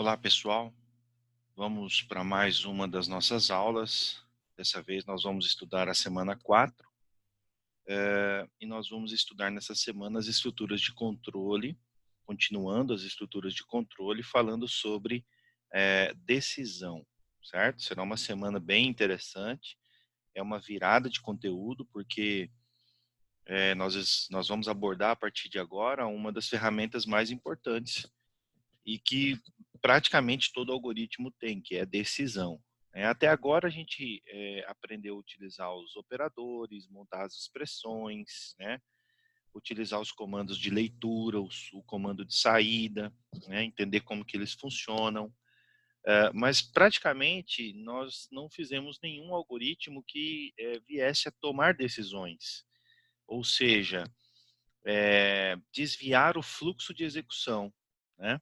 Olá, pessoal. Vamos para mais uma das nossas aulas. Dessa vez nós vamos estudar a semana 4 e nós vamos estudar nessa semana as estruturas de controle, continuando as estruturas de controle, falando sobre decisão, certo? Será uma semana bem interessante, é uma virada de conteúdo, porque nós vamos abordar a partir de agora uma das ferramentas mais importantes e que praticamente todo algoritmo tem, que é decisão. Até agora a gente aprendeu a utilizar os operadores, montar as expressões, né? Utilizar os comandos de leitura, o comando de saída, né? Entender como que eles funcionam. Mas praticamente nós não fizemos nenhum algoritmo que viesse a tomar decisões, ou seja, desviar o fluxo de execução, né?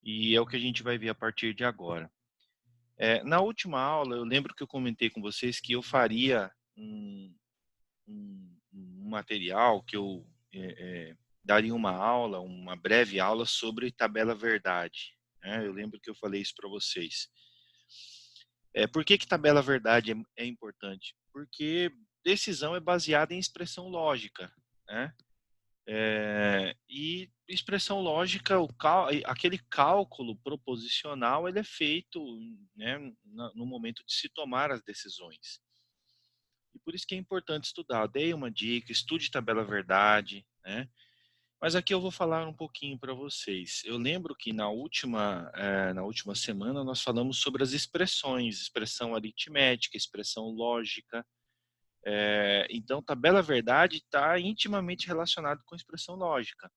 E é o que a gente vai ver a partir de agora. Na última aula, eu lembro que eu comentei com vocês que eu faria um material, que eu daria uma aula, uma breve aula sobre tabela verdade. Eu lembro que eu falei isso para vocês. Por que tabela verdade é importante? Porque decisão é baseada em expressão lógica, né? E expressão lógica, aquele cálculo proposicional, ele é feito, né, no momento de se tomar as decisões. E por isso que é importante estudar. Eu dei uma dica, estude tabela verdade, né? Mas aqui eu vou falar um pouquinho para vocês. Eu lembro que na última semana nós falamos sobre as expressões, expressão aritmética, expressão lógica. Então, tabela verdade está intimamente relacionado com expressão lógica.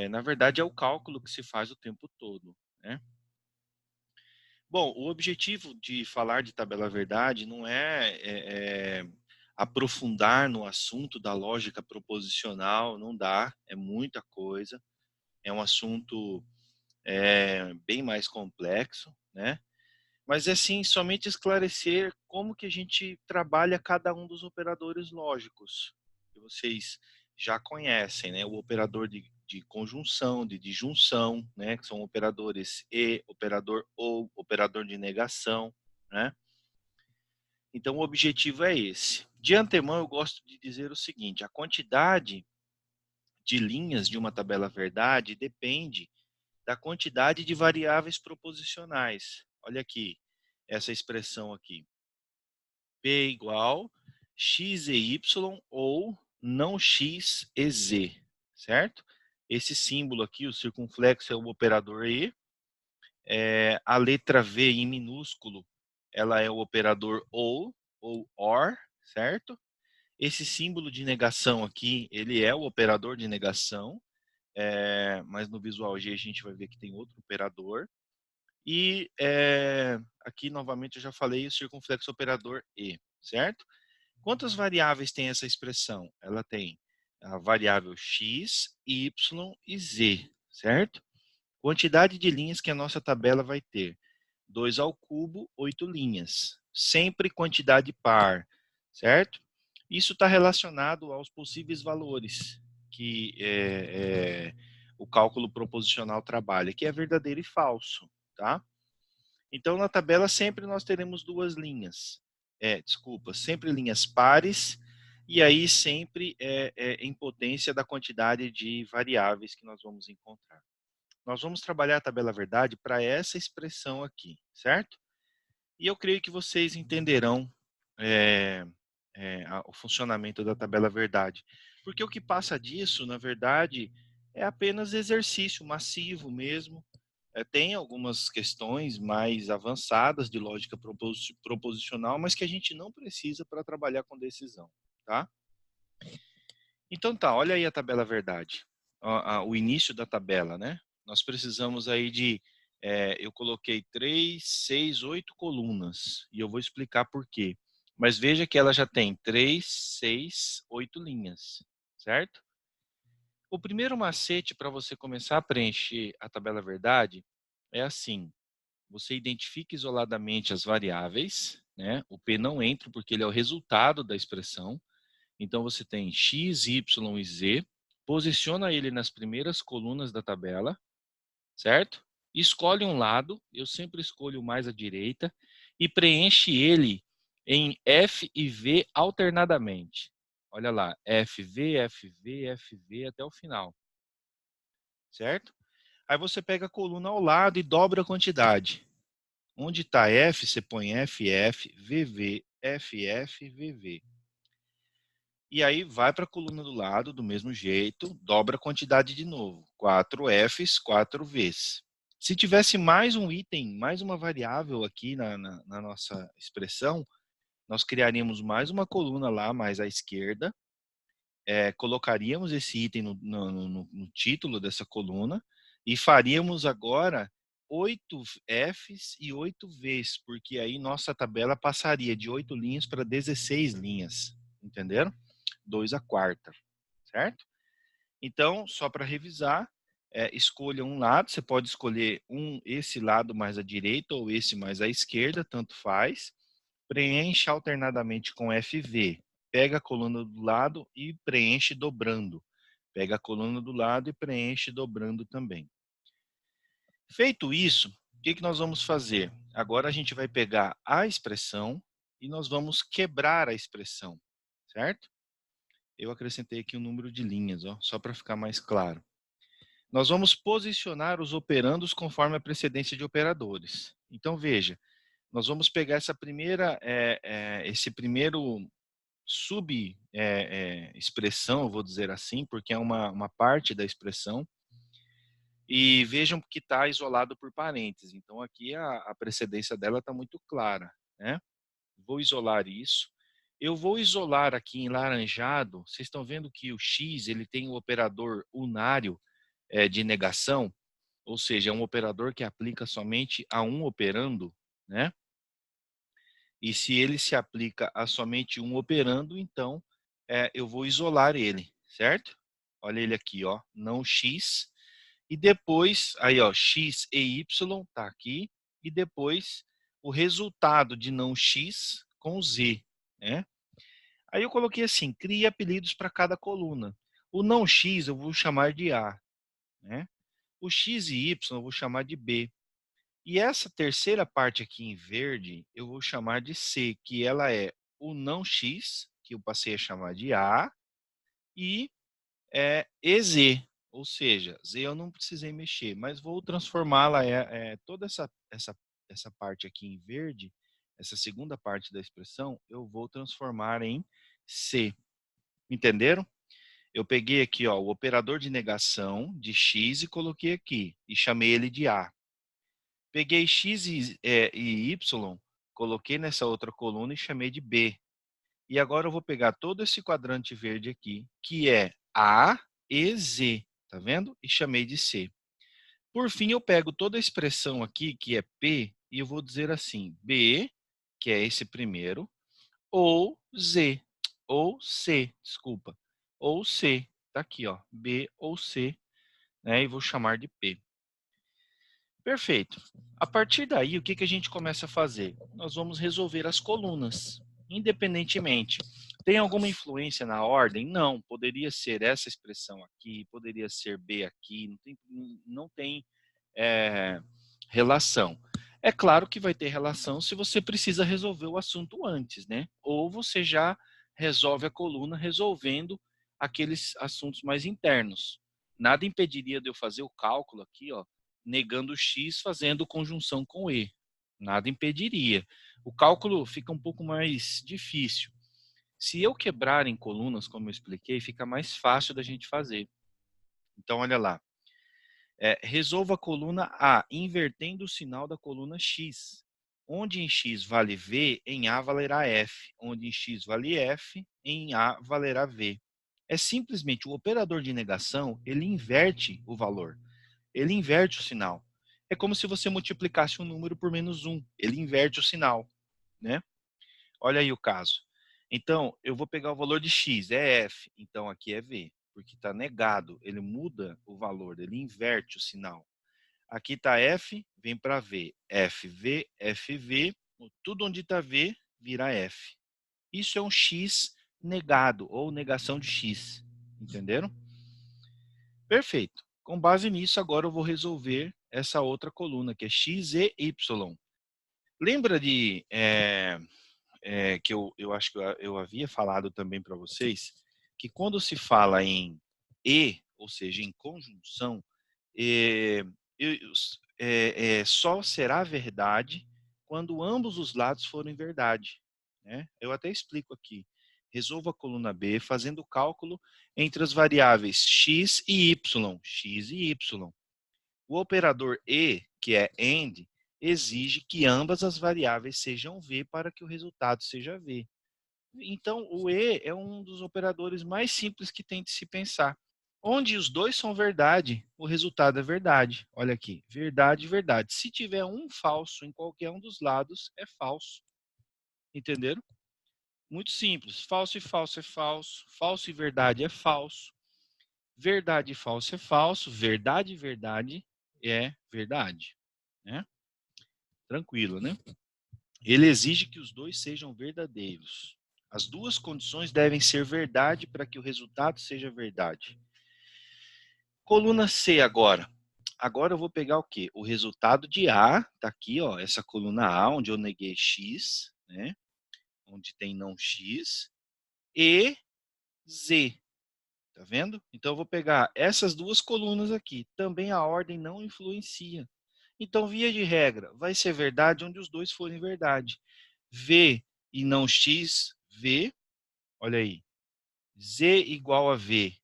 Na verdade, é o cálculo que se faz o tempo todo, né? Bom, o objetivo de falar de tabela verdade não é aprofundar no assunto da lógica proposicional, não dá, é muita coisa, é um assunto bem mais complexo, né? Mas é sim somente esclarecer como que a gente trabalha cada um dos operadores lógicos, que vocês já conhecem, né? O operador de conjunção, de disjunção, né? Que são operadores e, operador ou, operador de negação, né? Então o objetivo é esse. De antemão eu gosto de dizer o seguinte: a quantidade de linhas de uma tabela verdade depende da quantidade de variáveis proposicionais. Olha aqui, essa expressão aqui. P igual x e y ou não x e z, certo? Esse símbolo aqui, o circunflexo, é o operador e. A letra V em minúsculo, ela é o operador ou OR, certo? Esse símbolo de negação aqui, ele é o operador de negação, mas no Visual G a gente vai ver que tem outro operador. E aqui, novamente, eu já falei o circunflexo operador E, certo? Quantas variáveis tem essa expressão? Ela tem a variável x, y e z, certo? Quantidade de linhas que a nossa tabela vai ter. 2 ao cubo, 8 linhas. Sempre quantidade par, certo? Isso está relacionado aos possíveis valores que o cálculo proposicional trabalha, que é verdadeiro e falso, tá? Então, na tabela sempre nós teremos duas linhas. Sempre linhas pares, e aí sempre em potência da quantidade de variáveis que nós vamos encontrar. Nós vamos trabalhar a tabela verdade para essa expressão aqui, certo? E eu creio que vocês entenderão o funcionamento da tabela verdade. Porque o que passa disso, na verdade, é apenas exercício massivo mesmo. Tem algumas questões mais avançadas de lógica proposicional, mas que a gente não precisa para trabalhar com decisão, tá? Então tá, olha aí a tabela verdade, o início da tabela, né? Nós precisamos aí eu coloquei 3, 6, 8 colunas, e eu vou explicar por quê. Mas veja que ela já tem 3, 6, 8 linhas, certo? O primeiro macete para você começar a preencher a tabela verdade é assim: você identifica isoladamente as variáveis, né? O P não entra porque ele é o resultado da expressão. Então você tem x, y e z, posiciona ele nas primeiras colunas da tabela, certo? escolhe um lado, eu sempre escolho mais à direita, e preenche ele em F e V alternadamente. Olha lá, FV, FV, FV até o final, certo? Aí você pega a coluna ao lado e dobra a quantidade. Onde está F, você põe FF, VV, FF, VV. E aí vai para a coluna do lado, do mesmo jeito, dobra a quantidade de novo. 4 Fs, 4 Vs. Se tivesse mais um item, mais uma variável aqui na nossa expressão, nós criaríamos mais uma coluna lá, mais à esquerda, colocaríamos esse item no título dessa coluna e faríamos agora 8 Fs e 8 Vs, porque aí nossa tabela passaria de 8 linhas para 16 linhas, entenderam? 2 a quarta, certo? Então, só para revisar, escolha um lado, você pode escolher esse lado mais à direita ou esse mais à esquerda, tanto faz. Preencha alternadamente com FV. Pega a coluna do lado e preenche dobrando. Pega a coluna do lado e preenche dobrando também. Feito isso, o que nós vamos fazer? Agora a gente vai pegar a expressão e nós vamos quebrar a expressão, certo? Eu acrescentei aqui um número de linhas, ó, só para ficar mais claro. Nós vamos posicionar os operandos conforme a precedência de operadores. Então, veja, nós vamos pegar essa esse primeiro expressão, eu vou dizer assim, porque é uma parte da expressão, e vejam que está isolado por parênteses. Então, aqui a precedência dela está muito clara, né? Vou isolar isso. Eu vou isolar aqui em laranjado, vocês estão vendo que o X ele tem o operador unário de negação, ou seja, é um operador que aplica somente a um operando, né? E se ele se aplica a somente um operando, então eu vou isolar ele, certo? Olha ele aqui, ó, não X. E depois, aí ó, X e Y tá aqui. E depois o resultado de não X com Z, né? Aí eu coloquei assim, crie apelidos para cada coluna. O não X eu vou chamar de A, né? O X e Y eu vou chamar de B. E essa terceira parte aqui em verde, eu vou chamar de C, que ela é o não X, que eu passei a chamar de A, e EZ, ou seja, Z eu não precisei mexer, mas vou transformá-la, toda essa parte aqui em verde, essa segunda parte da expressão, eu vou transformar em C. Entenderam? Eu peguei aqui ó, o operador de negação de X e coloquei aqui, e chamei ele de A. Peguei X e Y, coloquei nessa outra coluna e chamei de B. E agora eu vou pegar todo esse quadrante verde aqui, que é A e Z, tá vendo? E chamei de C. Por fim, eu pego toda a expressão aqui, que é P, e eu vou dizer assim, B, que é esse primeiro, ou Z, ou C, desculpa, ou C, tá aqui, ó, B ou C, né? E vou chamar de P. Perfeito. A partir daí, o que a gente começa a fazer? Nós vamos resolver as colunas, independentemente. Tem alguma influência na ordem? Não. Poderia ser essa expressão aqui, poderia ser B aqui, não tem relação. É claro que vai ter relação se você precisa resolver o assunto antes, né? Ou você já resolve a coluna resolvendo aqueles assuntos mais internos. Nada impediria de eu fazer o cálculo aqui, ó, negando o X, fazendo conjunção com E. Nada impediria. O cálculo fica um pouco mais difícil. Se eu quebrar em colunas, como eu expliquei, fica mais fácil da gente fazer. Então, olha lá. Resolva a coluna A, invertendo o sinal da coluna X. Onde em X vale V, em A valerá F. Onde em X vale F, em A valerá V. É simplesmente o operador de negação, ele inverte o valor. Ele inverte o sinal. É como se você multiplicasse um número por menos 1. Ele inverte o sinal, né? Olha aí o caso. Então, eu vou pegar o valor de x, é f, então aqui é v, porque está negado. Ele muda o valor, ele inverte o sinal. Aqui está f, vem para v. fv, fv, tudo onde está v, vira f. Isso é um x negado, ou negação de x. Entenderam? Perfeito. Com base nisso, agora eu vou resolver essa outra coluna, que é x e y. Lembra de que eu acho que eu havia falado também para vocês, que quando se fala em e, ou seja, em conjunção, só será verdade quando ambos os lados forem verdade, né? Eu até explico aqui. Resolva a coluna B fazendo o cálculo entre as variáveis x e y. X e y. O operador e, que é AND, exige que ambas as variáveis sejam V para que o resultado seja V. Então, o E é um dos operadores mais simples que tem de se pensar. Onde os dois são verdade, o resultado é verdade. Olha aqui, verdade, verdade. Se tiver um falso em qualquer um dos lados, é falso. Entenderam? Muito simples. Falso e falso é falso. Falso e verdade é falso. Verdade e falso é falso. Verdade e verdade é verdade. Né? Tranquilo, né? Ele exige que os dois sejam verdadeiros. As duas condições devem ser verdade para que o resultado seja verdade. Coluna C agora. Agora eu vou pegar o quê? O resultado de A, tá aqui, ó, essa coluna A, onde eu neguei X, né? Onde tem não X, e Z. Tá vendo? Então eu vou pegar essas duas colunas aqui. Também a ordem não influencia. Então, via de regra, vai ser verdade onde os dois forem verdade. V e não X, V. Olha aí. Z igual a V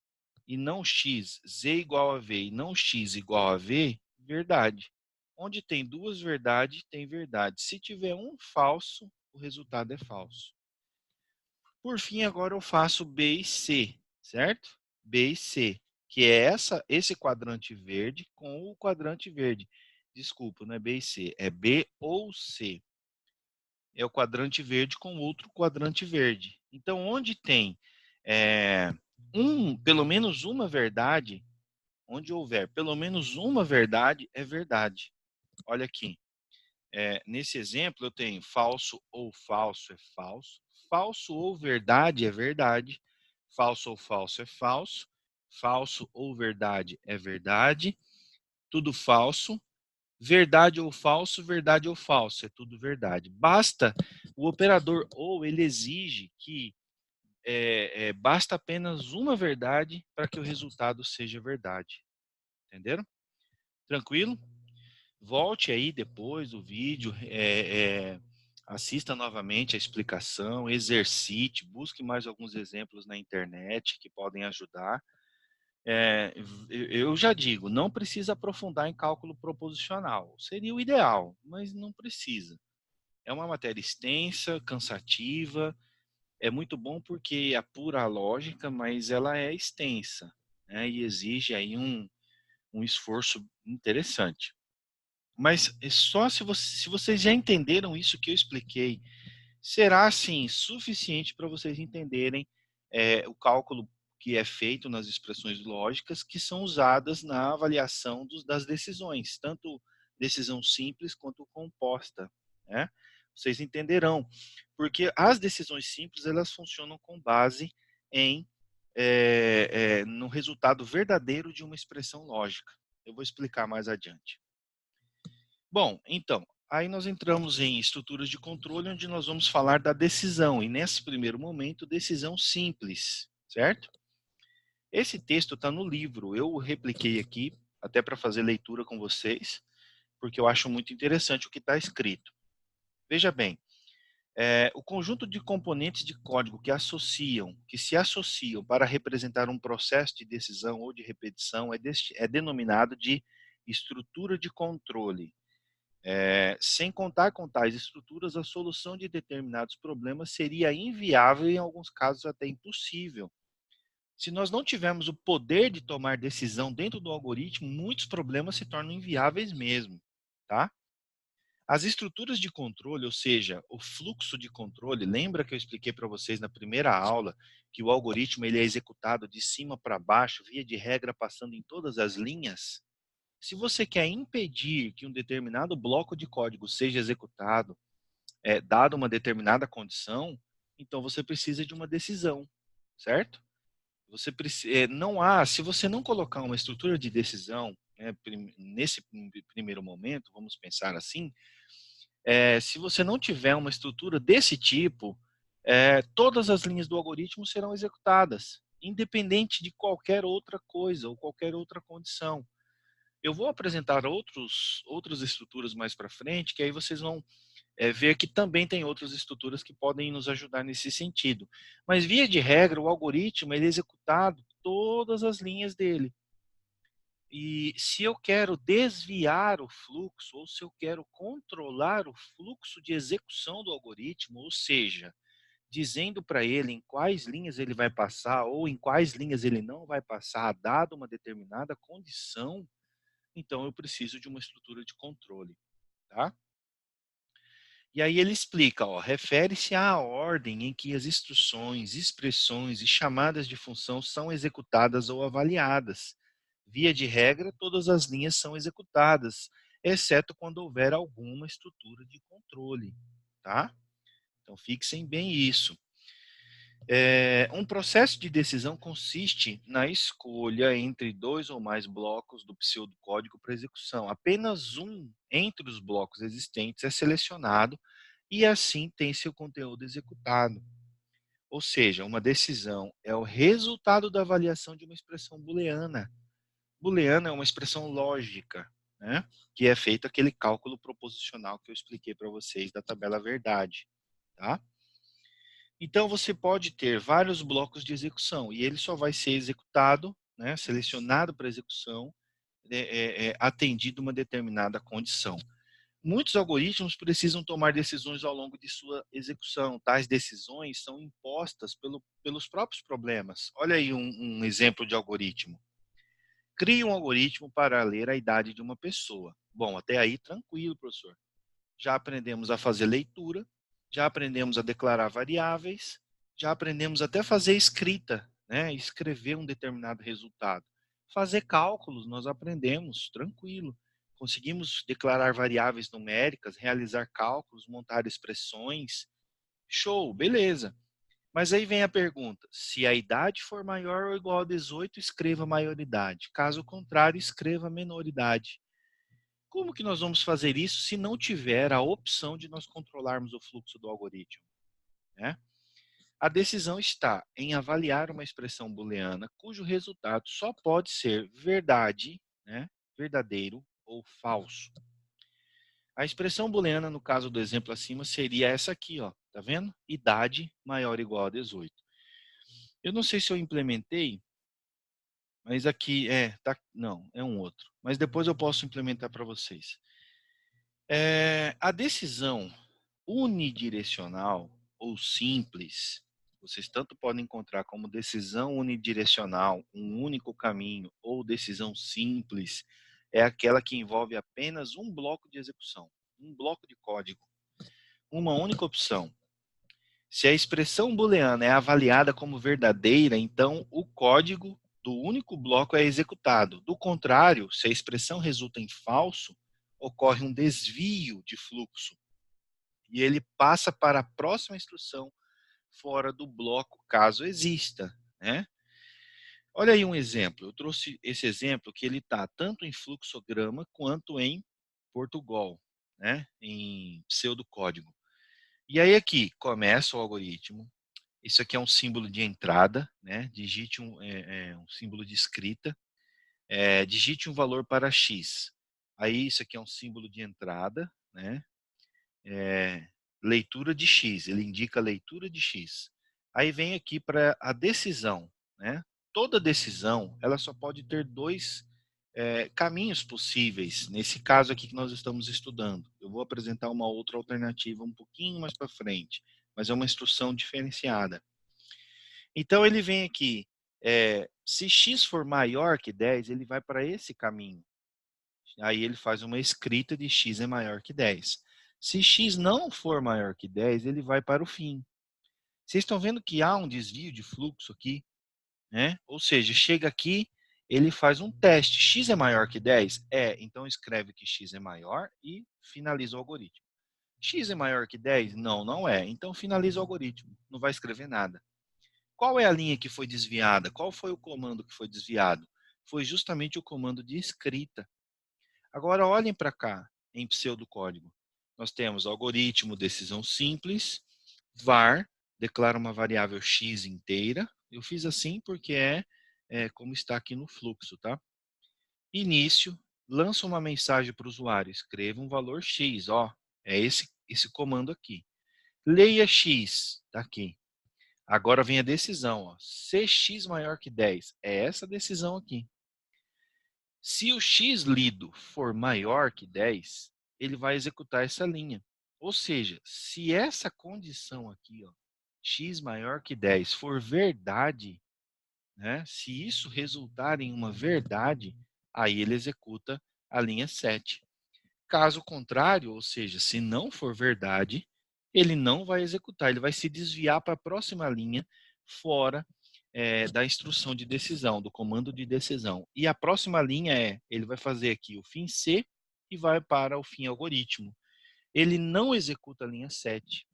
e não X, Z igual a V e não X igual a V, verdade. Onde tem duas verdades, tem verdade. Se tiver um falso, o resultado é falso. Por fim, agora eu faço B e C, certo? B e C, que é esse quadrante verde com o quadrante verde. Desculpa, não é B e C, é B ou C. É o quadrante verde com outro quadrante verde. Então, onde tem pelo menos uma verdade, onde houver pelo menos uma verdade, é verdade. Olha aqui. Nesse exemplo, eu tenho falso ou falso é falso. Falso ou verdade é verdade. Falso ou falso é falso. Falso ou verdade é verdade. Tudo falso. Verdade ou falso, verdade ou falso, é tudo verdade. Basta, o operador ou, ele exige que basta apenas uma verdade para que o resultado seja verdade. Entenderam? Tranquilo? Volte aí depois do vídeo, assista novamente a explicação, exercite, busque mais alguns exemplos na internet que podem ajudar. Eu já digo, não precisa aprofundar em cálculo proposicional. Seria o ideal, mas não precisa. É uma matéria extensa, cansativa, é muito bom porque apura a lógica, mas ela é extensa, né, e exige aí um esforço interessante. Mas é só se vocês já entenderam isso que eu expliquei, será assim suficiente para vocês entenderem o cálculo que é feito nas expressões lógicas que são usadas na avaliação das decisões, tanto decisão simples quanto composta, né? Vocês entenderão, porque as decisões simples elas funcionam com base no resultado verdadeiro de uma expressão lógica. Eu vou explicar mais adiante. Bom, então, aí nós entramos em estruturas de controle, onde nós vamos falar da decisão, e nesse primeiro momento, decisão simples, certo? Esse texto está no livro, eu repliquei aqui, até para fazer leitura com vocês, porque eu acho muito interessante o que está escrito. Veja bem, o conjunto de componentes de código que se associam para representar um processo de decisão ou de repetição é denominado de estrutura de controle. Sem contar com tais estruturas, a solução de determinados problemas seria inviável e, em alguns casos, até impossível. Se nós não tivermos o poder de tomar decisão dentro do algoritmo, muitos problemas se tornam inviáveis mesmo, tá? As estruturas de controle, ou seja, o fluxo de controle, lembra que eu expliquei para vocês na primeira aula que o algoritmo ele é executado de cima para baixo, via de regra, passando em todas as linhas? Se você quer impedir que um determinado bloco de código seja executado, dado uma determinada condição, então você precisa de uma decisão, certo? Se você não colocar uma estrutura de decisão, nesse primeiro momento, vamos pensar assim, se você não tiver uma estrutura desse tipo, todas as linhas do algoritmo serão executadas, independente de qualquer outra coisa ou qualquer outra condição. Eu vou apresentar outras estruturas mais para frente, que aí vocês vão ver que também tem outras estruturas que podem nos ajudar nesse sentido. Mas, via de regra, o algoritmo ele é executado todas as linhas dele. E se eu quero desviar o fluxo, ou se eu quero controlar o fluxo de execução do algoritmo, ou seja, dizendo para ele em quais linhas ele vai passar ou em quais linhas ele não vai passar, dado uma determinada condição, então eu preciso de uma estrutura de controle, tá? E aí ele explica, ó, refere-se à ordem em que as instruções, expressões e chamadas de função são executadas ou avaliadas. Via de regra, todas as linhas são executadas, exceto quando houver alguma estrutura de controle, tá? Então fixem bem isso. Um processo de decisão consiste na escolha entre dois ou mais blocos do pseudocódigo para execução. Apenas um entre os blocos existentes é selecionado e assim tem seu conteúdo executado. Ou seja, uma decisão é o resultado da avaliação de uma expressão booleana. Booleana é uma expressão lógica, né? Que é feito aquele cálculo proposicional que eu expliquei para vocês da tabela verdade, tá? Então, você pode ter vários blocos de execução e ele só vai ser executado, né, selecionado para execução, atendido uma determinada condição. Muitos algoritmos precisam tomar decisões ao longo de sua execução. Tais decisões são impostas pelos próprios problemas. Olha aí um exemplo de algoritmo. Crie um algoritmo para ler a idade de uma pessoa. Bom, até aí tranquilo, professor. Já aprendemos a fazer leitura, já aprendemos a declarar variáveis, já aprendemos até fazer escrita, né? Escrever um determinado resultado. Fazer cálculos, nós aprendemos, tranquilo. Conseguimos declarar variáveis numéricas, realizar cálculos, montar expressões. Show, beleza. Mas aí vem a pergunta: se a idade for maior ou igual a 18, escreva maioridade. Caso contrário, escreva menoridade. Como que nós vamos fazer isso se não tiver a opção de nós controlarmos o fluxo do algoritmo, né? A decisão está em avaliar uma expressão booleana cujo resultado só pode ser verdade, né, verdadeiro ou falso. A expressão booleana, no caso do exemplo acima, seria essa aqui, ó, tá vendo? Idade maior ou igual a 18. Eu não sei se eu implementei, mas aqui não, é um outro. Mas depois eu posso implementar para vocês. A decisão unidirecional ou simples, vocês tanto podem encontrar como decisão unidirecional, um único caminho, ou decisão simples, é aquela que envolve apenas um bloco de execução, um bloco de código, uma única opção. Se a expressão booleana é avaliada como verdadeira, então o código do único bloco é executado. Do contrário, se a expressão resulta em falso, ocorre um desvio de fluxo e ele passa para a próxima instrução fora do bloco, caso exista, né? Olha aí um exemplo. Eu trouxe esse exemplo que ele está tanto em fluxograma quanto em Portugal, né? Em pseudocódigo. E aí aqui começa o algoritmo. Isso aqui é um símbolo de entrada, né? Digite um símbolo de escrita. Digite um valor para x. Aí isso aqui é um símbolo de entrada, né? Leitura de x, ele indica a leitura de x. Aí vem aqui para a decisão, né? Toda decisão, ela só pode ter dois caminhos possíveis, nesse caso aqui que nós estamos estudando. Eu vou apresentar uma outra alternativa um pouquinho mais para frente, mas é uma instrução diferenciada. Então ele vem aqui, se x for maior que 10, ele vai para esse caminho. Aí ele faz uma escrita de x é maior que 10. Se x não for maior que 10, ele vai para o fim. Vocês estão vendo que há um desvio de fluxo aqui, né? Ou seja, chega aqui, ele faz um teste. X é maior que 10? Então escreve que x é maior e finaliza o algoritmo. X é maior que 10? Não, não é. Então finaliza o algoritmo. Não vai escrever nada. Qual é a linha que foi desviada? Qual foi o comando que foi desviado? foi justamente o comando de escrita. Agora olhem para cá, em pseudocódigo. Nós temos algoritmo, decisão simples, var, declara uma variável x inteira. Eu fiz assim porque é como está aqui no fluxo, tá? Início, lança uma mensagem para o usuário, escreva um valor x, ó, é esse comando aqui. Leia x, tá aqui. Agora vem a decisão, ó, se x maior que 10, é essa decisão aqui. Se o x lido for maior que 10, ele vai executar essa linha. Ou seja, se essa condição aqui, ó, x maior que 10, for verdade, né, se isso resultar em uma verdade, aí ele executa a linha 7. Caso contrário, ou seja, se não for verdade, ele não vai executar, ele vai se desviar para a próxima linha fora da instrução de decisão, do comando de decisão. E a próxima linha ele vai fazer aqui o fim C e vai para o fim algoritmo. Ele não executa a linha 7.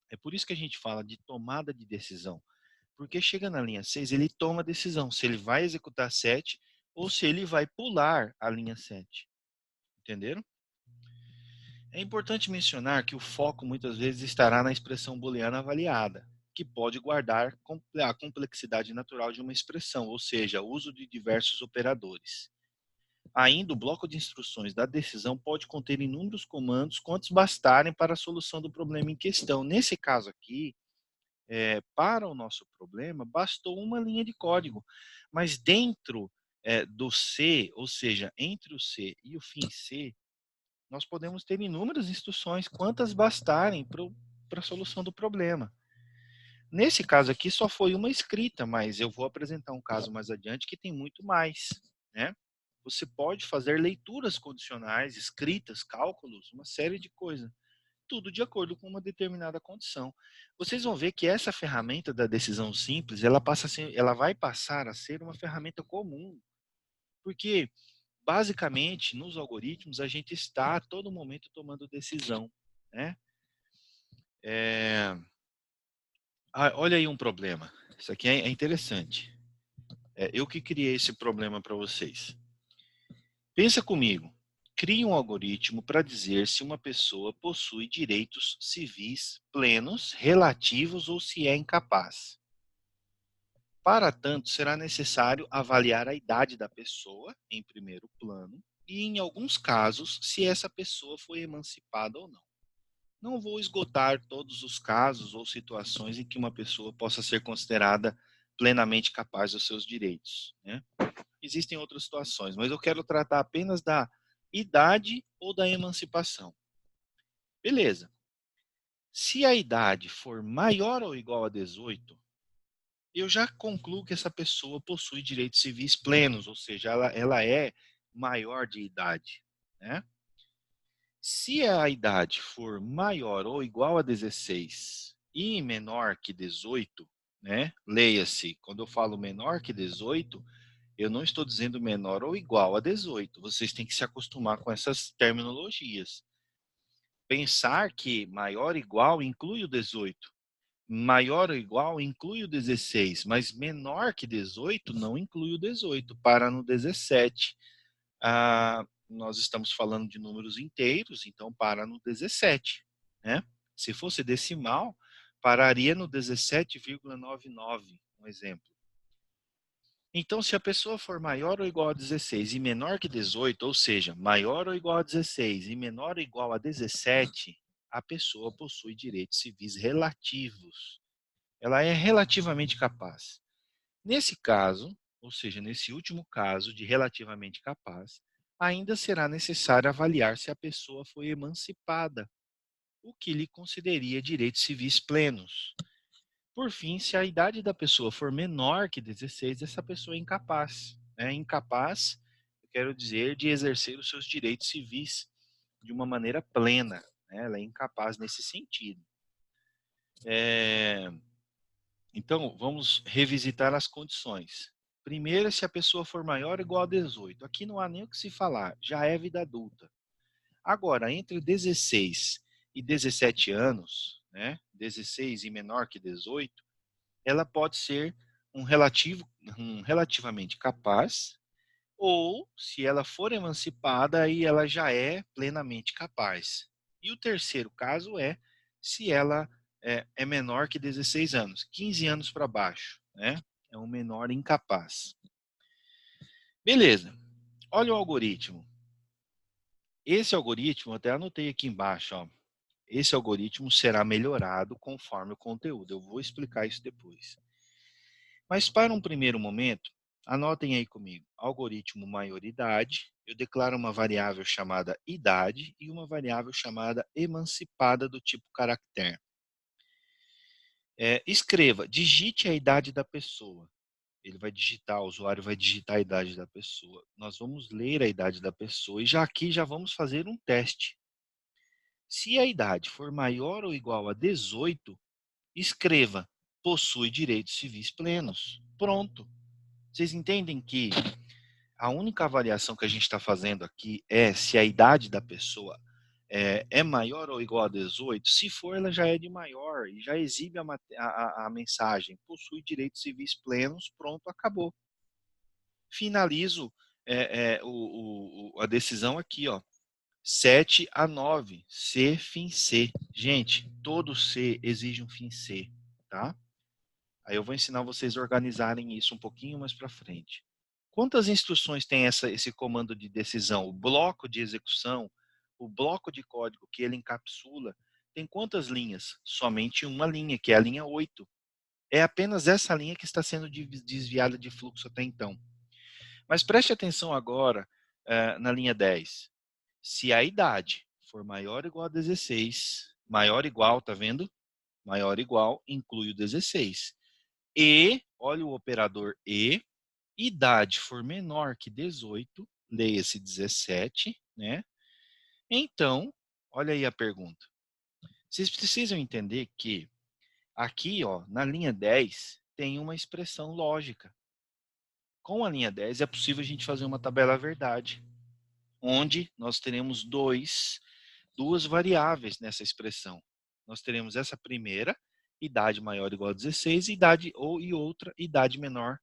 É por isso que a gente fala de tomada de decisão. Porque chega na linha 6, ele toma a decisão se ele vai executar 7 ou se ele vai pular a linha 7. Entenderam? É importante mencionar que o foco muitas vezes estará na expressão booleana avaliada, que pode guardar a complexidade natural de uma expressão, ou seja, o uso de diversos operadores. Ainda, o bloco de instruções da decisão pode conter inúmeros comandos, quantos bastarem para a solução do problema em questão. Nesse caso aqui, para o nosso problema, bastou uma linha de código, mas dentro do C, ou seja, entre o C e o fim C, nós podemos ter inúmeras instruções, quantas bastarem para a solução do problema. Nesse caso aqui só foi uma escrita, mas eu vou apresentar um caso mais adiante que tem muito mais, né? Você pode fazer leituras condicionais, escritas, cálculos, uma série de coisas, tudo de acordo com uma determinada condição. Vocês vão ver que essa ferramenta da decisão simples, ela vai passar a ser uma ferramenta comum, porque basicamente, nos algoritmos, a gente está a todo momento tomando decisão, né? Olha aí um problema. Isso aqui é interessante. Eu que criei esse problema para vocês. Pensa comigo. Crie um algoritmo para dizer se uma pessoa possui direitos civis plenos, relativos ou se é incapaz. Para tanto, será necessário avaliar a idade da pessoa, em primeiro plano, e, em alguns casos, se essa pessoa foi emancipada ou não. Não vou esgotar todos os casos ou situações em que uma pessoa possa ser considerada plenamente capaz dos seus direitos, né? Existem outras situações, mas eu quero tratar apenas da idade ou da emancipação. Beleza. Se a idade for maior ou igual a 18, eu já concluo que essa pessoa possui direitos civis plenos, ou seja, ela é maior de idade, né? Se a idade for maior ou igual a 16 e menor que 18, né? Leia-se, quando eu falo menor que 18, eu não estou dizendo menor ou igual a 18. Vocês têm que se acostumar com essas terminologias. Pensar que maior ou igual inclui o 18. Maior ou igual inclui o 16, mas menor que 18 não inclui o 18, para no 17. Nós estamos falando de números inteiros, então para no 17, né? Se fosse decimal, pararia no 17,99, um exemplo. Então, se a pessoa for maior ou igual a 16 e menor que 18, ou seja, maior ou igual a 16 e menor ou igual a 17, a pessoa possui direitos civis relativos. Ela é relativamente capaz. Nesse caso, ou seja, nesse último caso de relativamente capaz, ainda será necessário avaliar se a pessoa foi emancipada, o que lhe concederia direitos civis plenos. Por fim, se a idade da pessoa for menor que 16, essa pessoa é incapaz. Incapaz, eu quero dizer, de exercer os seus direitos civis de uma maneira plena. Ela é incapaz nesse sentido. Então, vamos revisitar as condições. Primeiro, se a pessoa for maior ou igual a 18. Aqui não há nem o que se falar, já é vida adulta. Agora, entre 16 e 17 anos, 16 e menor que 18, ela pode ser um relativamente capaz ou se ela for emancipada, aí ela já é plenamente capaz. E o terceiro caso é se ela é menor que 16 anos, 15 anos para baixo, né? É um menor incapaz. Beleza. Olha o algoritmo. Esse algoritmo, até anotei aqui embaixo, ó. Esse algoritmo será melhorado conforme o conteúdo. Eu vou explicar isso depois. Mas para um primeiro momento, anotem aí comigo. Algoritmo maioridade. Eu declaro uma variável chamada idade e uma variável chamada emancipada do tipo caractere. Escreva, digite a idade da pessoa. Ele vai digitar, o usuário vai digitar a idade da pessoa. Nós vamos ler a idade da pessoa e já aqui já vamos fazer um teste. Se a idade for maior ou igual a 18, escreva, possui direitos civis plenos. Pronto. Vocês entendem que a única avaliação que a gente está fazendo aqui é se a idade da pessoa é maior ou igual a 18? Se for, ela já é de maior e já exibe a mensagem. Possui direitos civis plenos, pronto, acabou. Finalizo a decisão aqui, ó. 7 a 9, C, fim C. Gente, todo C exige um fim C, tá? Aí eu vou ensinar vocês a organizarem isso um pouquinho mais para frente. Quantas instruções tem esse comando de decisão? O bloco de execução, o bloco de código que ele encapsula, tem quantas linhas? Somente uma linha, que é a linha 8. É apenas essa linha que está sendo desviada de fluxo até então. Mas preste atenção agora na linha 10. Se a idade for maior ou igual a 16, maior ou igual, tá vendo? Maior ou igual inclui o 16. E, olha o operador e, idade for menor que 18, leia-se 17, né? Então, olha aí a pergunta. Vocês precisam entender que aqui, ó, na linha 10, tem uma expressão lógica. Com a linha 10 é possível a gente fazer uma tabela verdade, onde nós teremos duas variáveis nessa expressão. Nós teremos essa primeira, idade maior ou igual a 16, e outra, idade menor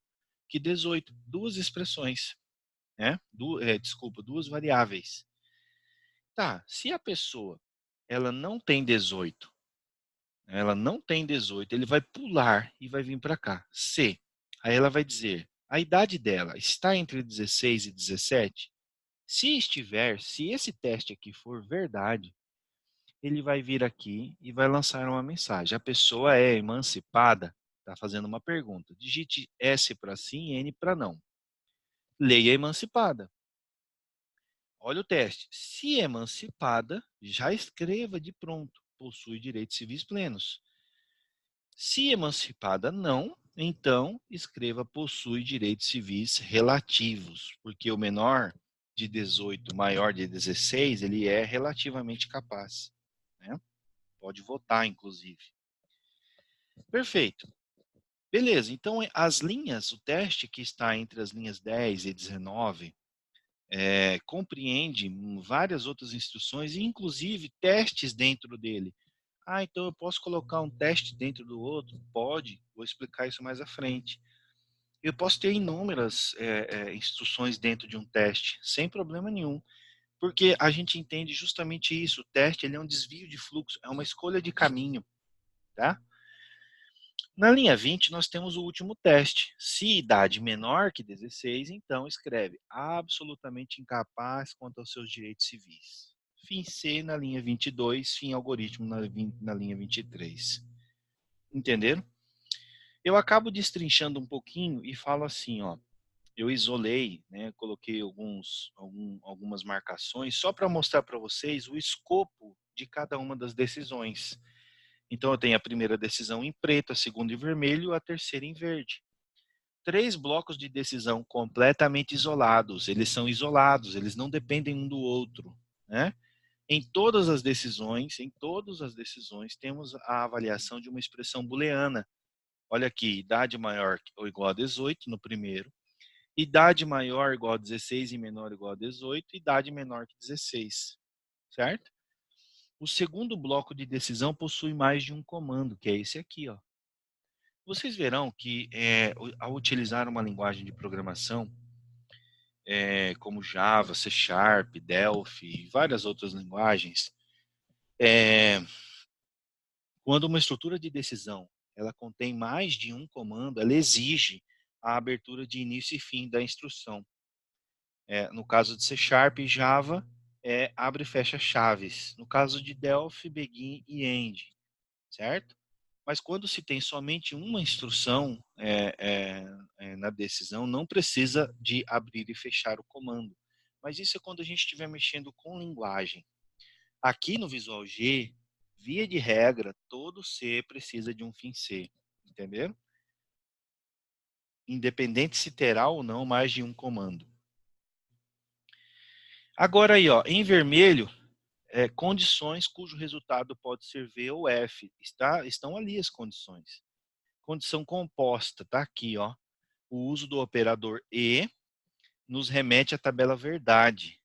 que 18. Duas expressões, né? Duas variáveis. Tá, se a pessoa ela não tem 18, ele vai pular e vai vir para cá. C. Aí ela vai dizer, a idade dela está entre 16 e 17? Se estiver, se esse teste aqui for verdade, ele vai vir aqui e vai lançar uma mensagem. A pessoa é emancipada? Está fazendo uma pergunta. Digite S para sim e N para não. Leia emancipada. Olha o teste. Se emancipada, já escreva de pronto. Possui direitos civis plenos. Se emancipada não, então escreva possui direitos civis relativos, porque o menor de 18, maior de 16, ele é relativamente capaz, né? Pode votar, inclusive. Perfeito. Beleza, então as linhas, o teste que está entre as linhas 10 e 19, compreende várias outras instruções, inclusive testes dentro dele. Ah, então eu posso colocar um teste dentro do outro? Pode, vou explicar isso mais à frente. Eu posso ter inúmeras instruções dentro de um teste, sem problema nenhum, porque a gente entende justamente isso. O teste ele é um desvio de fluxo, é uma escolha de caminho, tá? Na linha 20, nós temos o último teste. Se idade menor que 16, então escreve absolutamente incapaz quanto aos seus direitos civis. Fim C na linha 22, fim algoritmo na linha 23. Entenderam? Eu acabo destrinchando um pouquinho e falo assim, ó. Eu isolei, né, coloquei algumas marcações só para mostrar para vocês o escopo de cada uma das decisões. Então eu tenho a primeira decisão em preto, a segunda em vermelho, a terceira em verde. 3 blocos de decisão completamente isolados. Eles são isolados, eles não dependem um do outro, né? Em todas as decisões, temos a avaliação de uma expressão booleana. Olha aqui, idade maior ou igual a 18 no primeiro, idade maior ou igual a 16 e menor ou igual a 18, idade menor que 16, certo? O segundo bloco de decisão possui mais de um comando, que é esse aqui, ó. Vocês verão que ao utilizar uma linguagem de programação, como Java, C Sharp, Delphi e várias outras linguagens, quando uma estrutura de decisão ela contém mais de um comando, ela exige a abertura de início e fim da instrução. No caso de C Sharp e Java, abre e fecha chaves. No caso de Delphi, begin e end, certo? Mas quando se tem somente uma instrução na decisão, não precisa de abrir e fechar o comando. Mas isso é quando a gente estiver mexendo com linguagem. Aqui no Visual G, via de regra, todo C precisa de um fim C, entendeu? Independente se terá ou não mais de um comando. Agora aí, ó, em vermelho, condições cujo resultado pode ser V ou F. Estão ali as condições. Condição composta, tá aqui, ó. O uso do operador E nos remete à tabela verdade.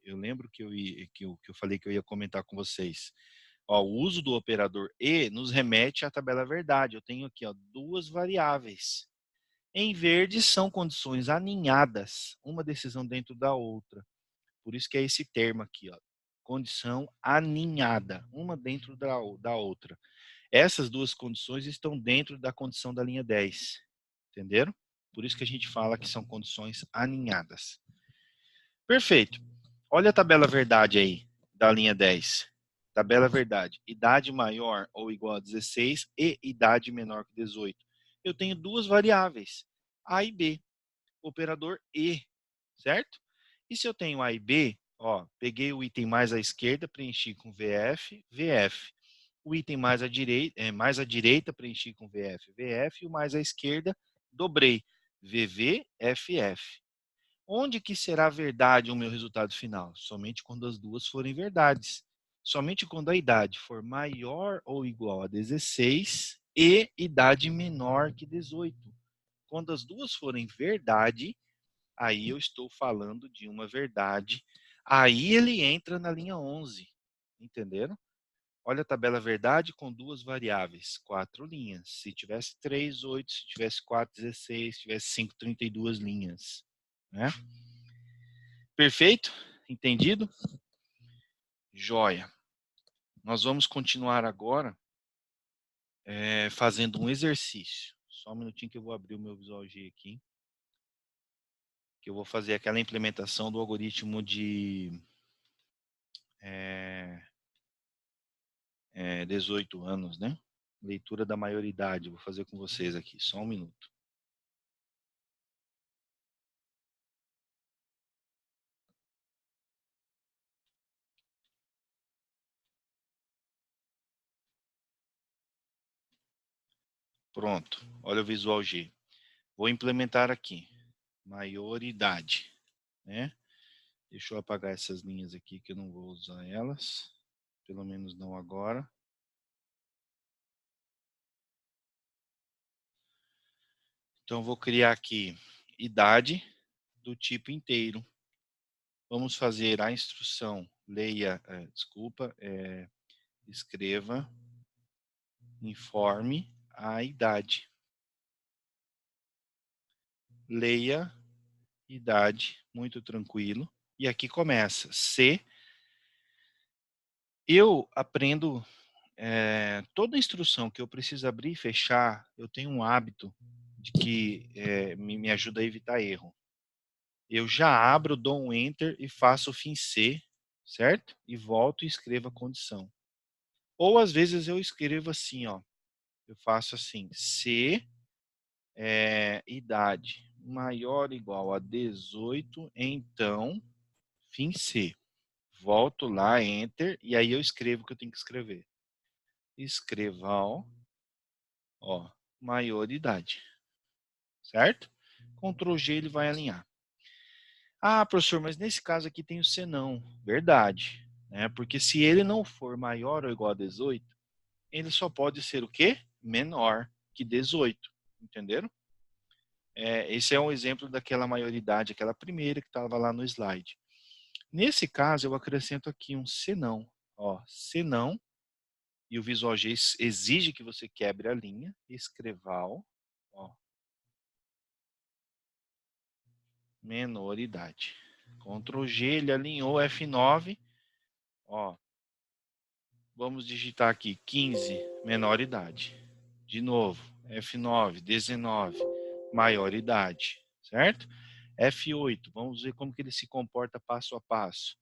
Eu lembro que eu falei que eu ia comentar com vocês. Ó, o uso do operador E nos remete à tabela verdade. Eu tenho aqui, ó, duas variáveis. Em verde são condições aninhadas, uma decisão dentro da outra. Por isso que é esse termo aqui, ó, condição aninhada, uma dentro da outra. Essas duas condições estão dentro da condição da linha 10. Entenderam? Por isso que a gente fala que são condições aninhadas. Perfeito. Olha a tabela verdade aí, da linha 10. Tabela verdade. Idade maior ou igual a 16 e idade menor que 18. Eu tenho duas variáveis, A e B. Operador E, certo? E se eu tenho A e B, ó, peguei o item mais à esquerda, preenchi com VF, VF. O item mais à direita, preenchi com VF, VF. E o mais à esquerda, dobrei, VV, FF. Onde que será verdade o meu resultado final? Somente quando as duas forem verdades. Somente quando a idade for maior ou igual a 16 e idade menor que 18. Quando as duas forem verdade, aí eu estou falando de uma verdade. Aí ele entra na linha 11. Entenderam? Olha a tabela verdade com duas variáveis, 4 linhas. Se tivesse 3, 8. Se tivesse 4, 16. Se tivesse 5, 32 linhas. Né? Perfeito? Entendido? Joia. Nós vamos continuar agora fazendo um exercício. Só um minutinho que eu vou abrir o meu Visual G aqui. Que eu vou fazer aquela implementação do algoritmo de 18 anos, né? Leitura da maioridade. Vou fazer com vocês aqui. Só um minuto. Pronto. Olha o Visual G. Vou implementar aqui. Maioridade. Né? Deixa eu apagar essas linhas aqui que eu não vou usar elas. Pelo menos não agora. Então, vou criar aqui idade do tipo inteiro. Vamos fazer a instrução, escreva, informe a idade. Leia, idade, muito tranquilo. E aqui começa, se eu aprendo toda instrução que eu preciso abrir e fechar, eu tenho um hábito de que me ajuda a evitar erro. Eu já abro, dou um Enter e faço o fim C, certo? E volto e escrevo a condição. Ou às vezes eu escrevo assim, ó. Eu faço assim, se idade maior ou igual a 18, então, fim C. Volto lá, Enter, e aí eu escrevo o que eu tenho que escrever. Escreval, ó, maioridade. Certo? Ctrl G ele vai alinhar. Ah, professor, mas nesse caso aqui tem o senão. Verdade. Né? Porque se ele não for maior ou igual a 18, ele só pode ser o quê? Menor que 18. Entenderam? Esse é um exemplo daquela maioridade, aquela primeira que estava lá no slide. Nesse caso, eu acrescento aqui um senão. Ó, senão, e o Visual G exige que você quebre a linha, escreval, ó, menoridade. Ctrl G, ele alinhou F9. Ó, vamos digitar aqui 15, menoridade. De novo, F9, 19, maioridade, certo? F8, vamos ver como que ele se comporta passo a passo.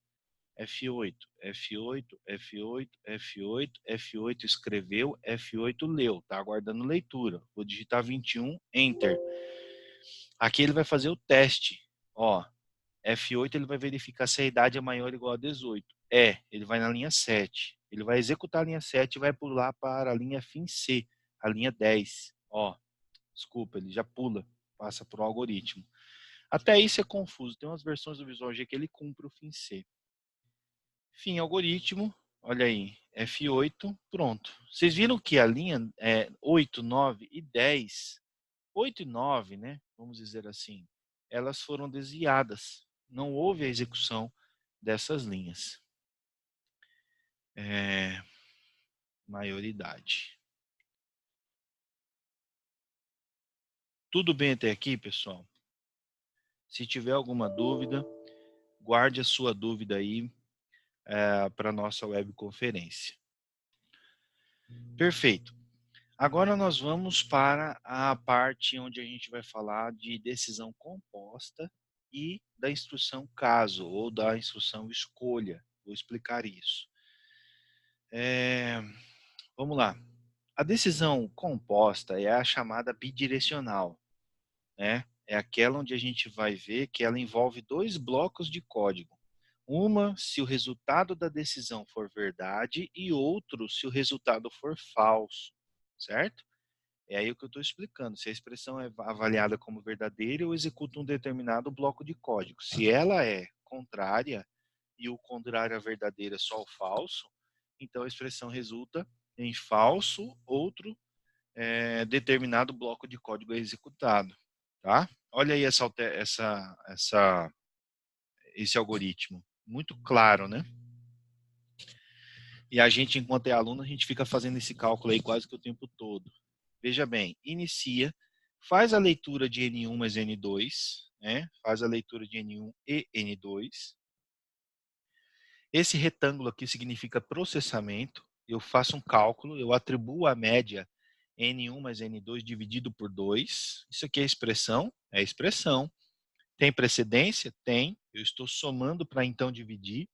F8, F8, F8, F8, F8 escreveu, F8 leu, tá aguardando leitura. Vou digitar 21, Enter. Aqui ele vai fazer o teste, ó. F8 ele vai verificar se a idade é maior ou igual a 18. Ele vai na linha 7. Ele vai executar a linha 7 e vai pular para a linha fim C, a linha 10. Ó, desculpa, ele já pula, passa para o algoritmo. Até isso é confuso. Tem umas versões do Visual G que ele cumpre o fim C. Fim algoritmo, olha aí, F8, pronto. Vocês viram que a linha 8, 9 e 10, 8 e 9, né, vamos dizer assim, elas foram desviadas. Não houve a execução dessas linhas. Maioridade. Tudo bem até aqui, pessoal? Se tiver alguma dúvida, guarde a sua dúvida aí para a nossa webconferência. Perfeito. Agora nós vamos para a parte onde a gente vai falar de decisão composta e da instrução caso ou da instrução escolha. Vou explicar isso. Vamos lá. A decisão composta é a chamada bidirecional, né? É aquela onde a gente vai ver que ela envolve dois blocos de código. Uma, se o resultado da decisão for verdade, e outro, se o resultado for falso, certo? É aí o que eu estou explicando. Se a expressão é avaliada como verdadeira, eu executo um determinado bloco de código. Se ela é contrária, e o contrário à verdadeira é só o falso, então a expressão resulta em falso, outro determinado bloco de código é executado. Tá? Olha aí esse algoritmo. Muito claro, né? E a gente, enquanto é aluno, a gente fica fazendo esse cálculo aí quase que o tempo todo. Veja bem, inicia, faz a leitura de N1 mais N2, né? Faz a leitura de N1 e N2. Esse retângulo aqui significa processamento. Eu faço um cálculo, eu atribuo a média N1 mais N2 dividido por 2. Isso aqui é expressão? É expressão. Tem precedência? Tem. Eu estou somando para então dividir.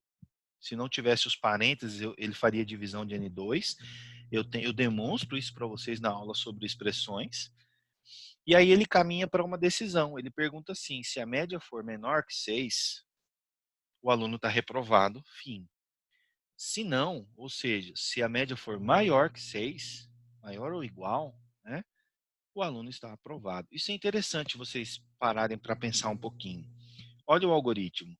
Se não tivesse os parênteses, ele faria divisão de N2. Eu demonstro isso para vocês na aula sobre expressões. E aí ele caminha para uma decisão. Ele pergunta assim, se a média for menor que 6, o aluno está reprovado, fim. Se não, ou seja, se a média for maior que 6, maior ou igual, né, o aluno está aprovado. Isso é interessante vocês pararem para pensar um pouquinho. Olha o algoritmo.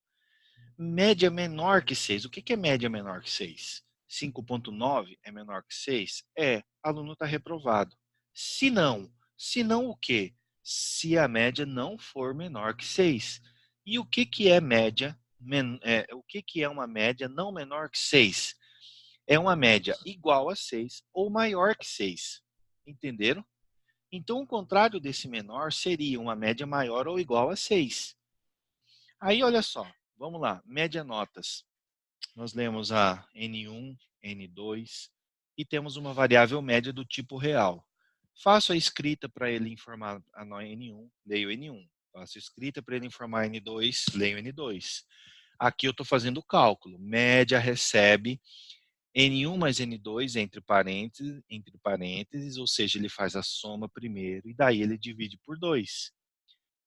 Média menor que 6. O que é média menor que 6? 5,9 é menor que 6? Aluno está reprovado. Se não o quê? Se a média não for menor que 6. E o que é média? O que é uma média não menor que 6? É uma média igual a 6 ou maior que 6. Entenderam? Então, o contrário desse menor seria uma média maior ou igual a 6. Aí, olha só, vamos lá, média notas. Nós lemos a N1, N2 e temos uma variável média do tipo real. Faço a escrita para ele informar a N1, leio N1. Faço a escrita para ele informar N2, leio N2. Aqui eu estou fazendo o cálculo. Média recebe N1 mais N2 entre parênteses, ou seja, ele faz a soma primeiro e daí ele divide por 2.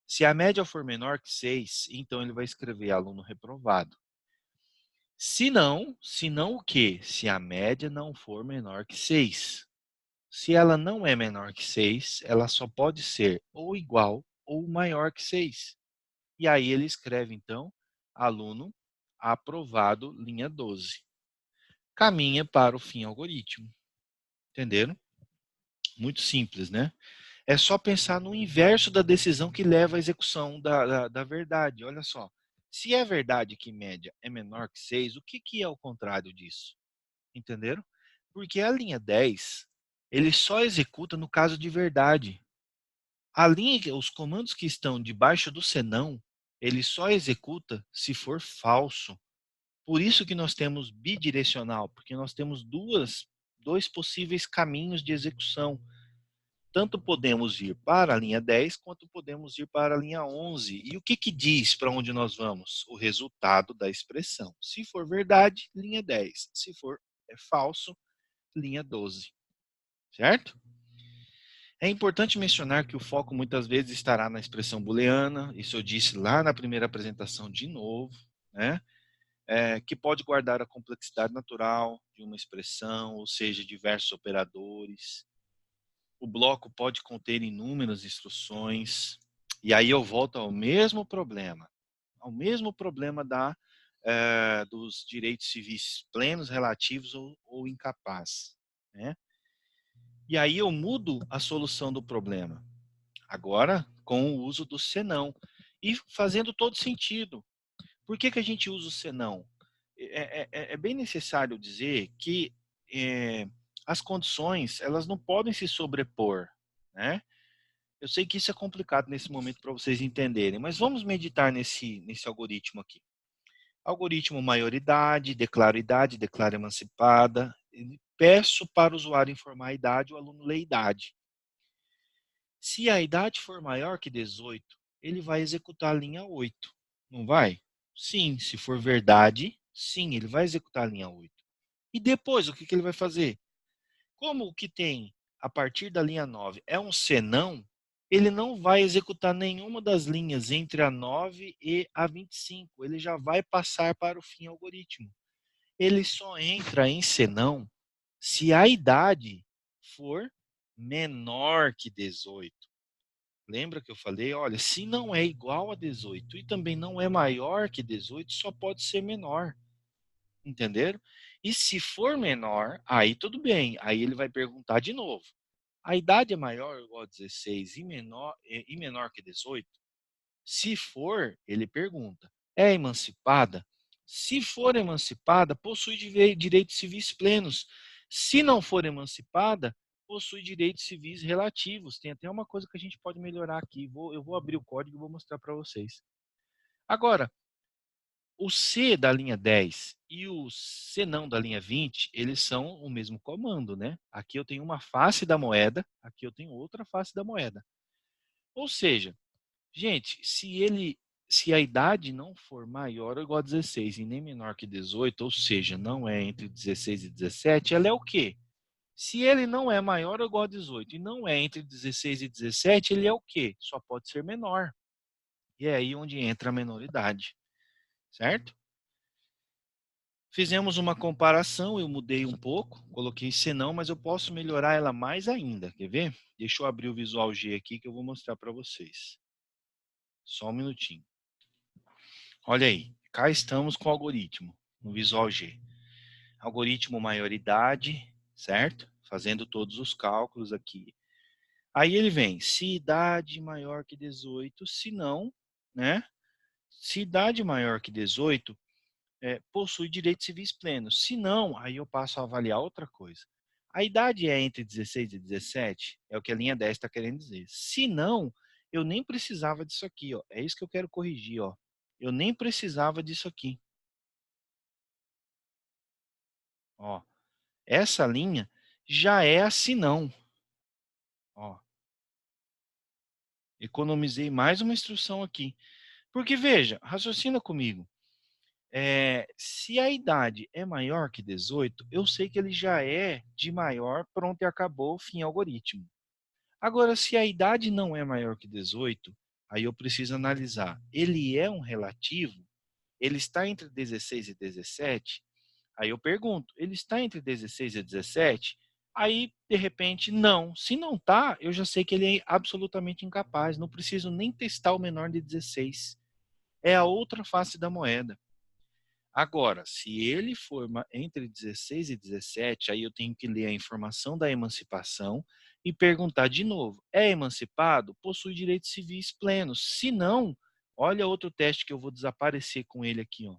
Se a média for menor que 6, então ele vai escrever aluno reprovado. Se não o quê? Se a média não for menor que 6. Se ela não é menor que 6, ela só pode ser ou igual ou maior que 6. E aí ele escreve, então, aluno aprovado, linha 12. Caminha para o fim algoritmo. Entenderam? Muito simples, né? É só pensar no inverso da decisão que leva à execução da verdade. Olha só. Se é verdade que média é menor que 6, o que é o contrário disso? Entenderam? Porque a linha 10, ele só executa no caso de verdade. A linha, os comandos que estão debaixo do senão, ele só executa se for falso. Por isso que nós temos bidirecional, porque nós temos dois possíveis caminhos de execução. Tanto podemos ir para a linha 10, quanto podemos ir para a linha 11. E o que diz para onde nós vamos? O resultado da expressão. Se for verdade, linha 10. Se for falso, linha 12. Certo? É importante mencionar que o foco muitas vezes estará na expressão booleana, isso eu disse lá na primeira apresentação de novo, né? Que pode guardar a complexidade natural de uma expressão, ou seja, diversos operadores. O bloco pode conter inúmeras instruções, e aí eu volto ao mesmo problema dos direitos civis plenos, relativos ou incapazes, né? E aí eu mudo a solução do problema, agora com o uso do senão, e fazendo todo sentido. Por que a gente usa o senão? É bem necessário dizer que as condições elas não podem se sobrepor, né? Eu sei que isso é complicado nesse momento para vocês entenderem, mas vamos meditar nesse algoritmo aqui. Algoritmo maioridade, declaro emancipada. Peço para o usuário informar a idade, o aluno lê a idade. Se a idade for maior que 18, ele vai executar a linha 8, não vai? Sim, se for verdade, sim, ele vai executar a linha 8. E depois, o que ele vai fazer? Como o que tem a partir da linha 9 é um senão, ele não vai executar nenhuma das linhas entre a 9 e a 25. Ele já vai passar para o fim algoritmo. Ele só entra em senão se a idade for menor que 18. Lembra que eu falei, olha, se não é igual a 18 e também não é maior que 18, só pode ser menor. Entenderam? E se for menor, aí tudo bem. Aí ele vai perguntar de novo. A idade é maior ou igual a 16 e menor que 18? Se for, ele pergunta, é emancipada? Se for emancipada, possui direitos civis plenos. Se não for emancipada, possui direitos civis relativos. Tem até uma coisa que a gente pode melhorar aqui. Eu vou abrir o código e vou mostrar para vocês. Agora, o C da linha 10 e o senão da linha 20, eles são o mesmo comando, né? Aqui eu tenho uma face da moeda, aqui eu tenho outra face da moeda. Ou seja, gente, se a idade não for maior ou igual a 16 e nem menor que 18, ou seja, não é entre 16 e 17, ela é o quê? Se ele não é maior ou igual a 18 e não é entre 16 e 17, ele é o quê? Só pode ser menor. E é aí onde entra a menoridade, certo? Fizemos uma comparação, eu mudei um pouco, coloquei senão, mas eu posso melhorar ela mais ainda, quer ver? Deixa eu abrir o Visual G aqui que eu vou mostrar para vocês. Só um minutinho. Olha aí, cá estamos com o algoritmo, no Visual G. Algoritmo maioridade, certo? Fazendo todos os cálculos aqui. Aí ele vem, se idade maior que 18, se não, né? Se idade maior que 18, possui direitos civis plenos. Se não, aí eu passo a avaliar outra coisa. A idade é entre 16 e 17? É o que a linha 10 está querendo dizer. Se não, eu nem precisava disso aqui. Ó. É isso que eu quero corrigir. Ó. Eu nem precisava disso aqui. Ó. Essa linha já é a se não. Ó. Economizei mais uma instrução aqui. Porque, veja, raciocina comigo. Se a idade é maior que 18, eu sei que ele já é de maior, pronto e acabou, fim algoritmo. Agora, se a idade não é maior que 18, aí eu preciso analisar. Ele é um relativo? Ele está entre 16 e 17? Aí eu pergunto, ele está entre 16 e 17? Aí, de repente, não. Se não está, eu já sei que ele é absolutamente incapaz. Não preciso nem testar o menor de 16. É a outra face da moeda. Agora, se ele for entre 16 e 17, aí eu tenho que ler a informação da emancipação e perguntar de novo: é emancipado? Possui direitos civis plenos. Se não, olha outro teste que eu vou desaparecer com ele aqui. Ó.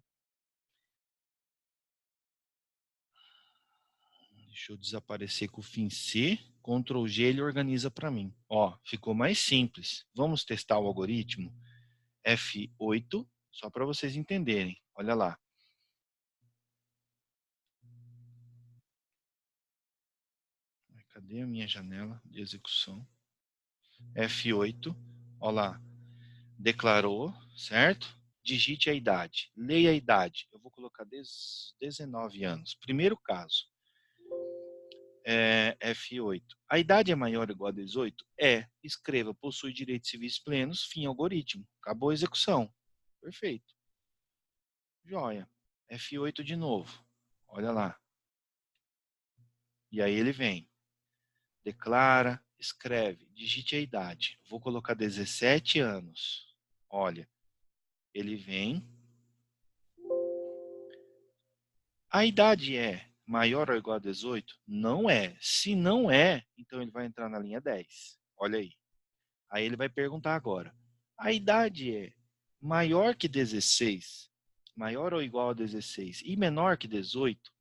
Deixa eu desaparecer com o fim C. Ctrl G ele organiza para mim. Ó, ficou mais simples. Vamos testar o algoritmo? F8, só para vocês entenderem. Olha lá. Cadê a minha janela de execução? F8, olha lá. Declarou, certo? Digite a idade. Leia a idade. Eu vou colocar 19 anos. Primeiro caso. F8. A idade é maior ou igual a 18? Escreva, possui direitos civis plenos, fim algoritmo. Acabou a execução. Perfeito. Joia. F8 de novo. Olha lá. E aí ele vem. Declara, escreve, digite a idade. Vou colocar 17 anos. Olha, ele vem. A idade é maior ou igual a 18? Não é. Se não é, então ele vai entrar na linha 10. Olha aí. Aí ele vai perguntar agora. A idade é maior que 16? Maior ou igual a 16? E menor que 18?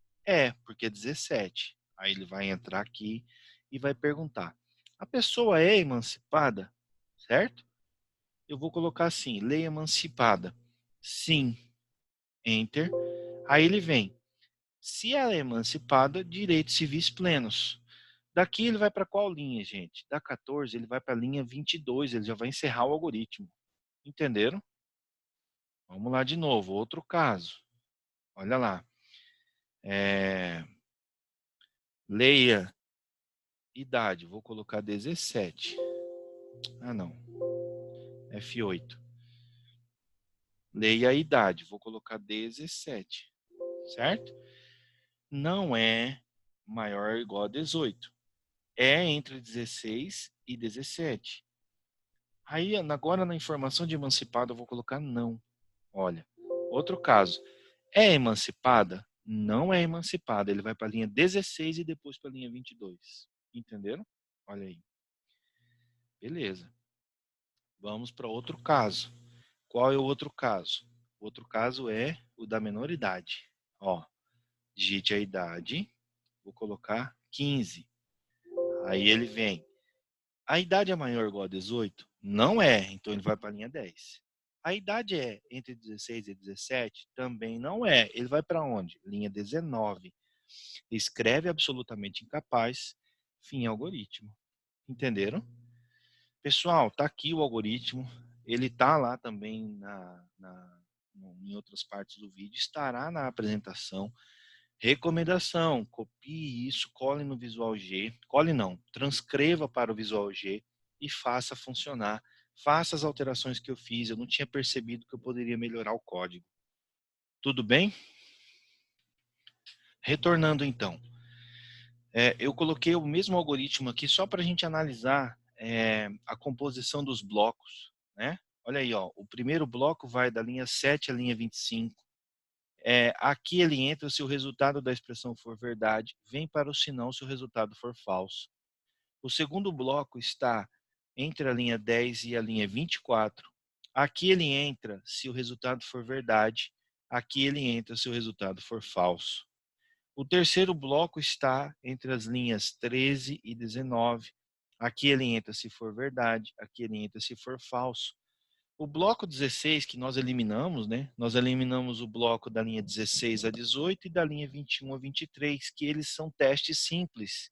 Porque é 17. Aí ele vai entrar aqui e vai perguntar. A pessoa é emancipada? Certo? Eu vou colocar assim, lei emancipada. Sim. Enter. Aí ele vem. Se ela é emancipada, direitos civis plenos. Daqui ele vai para qual linha, gente? Da 14 ele vai para a linha 22, ele já vai encerrar o algoritmo. Entenderam? Vamos lá de novo, outro caso. Olha lá. Leia idade, vou colocar 17. Ah, não. F8. Leia a idade, vou colocar 17. Certo? Não é maior ou igual a 18. É entre 16 e 17. Aí, agora na informação de emancipado, eu vou colocar não. Olha, outro caso. É emancipada? Não é emancipada. Ele vai para a linha 16 e depois para a linha 22. Entenderam? Olha aí. Beleza. Vamos para outro caso. Qual é o outro caso? O outro caso é o da menoridade. Ó, digite a idade. Vou colocar 15. Aí ele vem. A idade é maior ou igual a 18? Não é, então ele vai para a linha 10. A idade é entre 16 e 17? Também não é. Ele vai para onde? Linha 19. Escreve absolutamente incapaz, fim algoritmo. Entenderam? Pessoal, tá aqui o algoritmo. Ele tá lá também em outras partes do vídeo. Estará na apresentação. Recomendação, copie isso, cole no Visual G. Cole não, transcreva para o Visual G e faça funcionar. Faça as alterações que eu fiz. Eu não tinha percebido que eu poderia melhorar o código. Tudo bem? Retornando então. Eu coloquei o mesmo algoritmo aqui só para a gente analisar a composição dos blocos. Né? Olha aí, ó, o primeiro bloco vai da linha 7 à linha 25. Aqui ele entra se o resultado da expressão for verdade, vem para o senão se o resultado for falso. O segundo bloco está entre a linha 10 e a linha 24. Aqui ele entra se o resultado for verdade, aqui ele entra se o resultado for falso. O terceiro bloco está entre as linhas 13 e 19. Aqui ele entra se for verdade, aqui ele entra se for falso. O bloco 16 que nós eliminamos, né? Nós eliminamos o bloco da linha 16 a 18 e da linha 21 a 23, que eles são testes simples.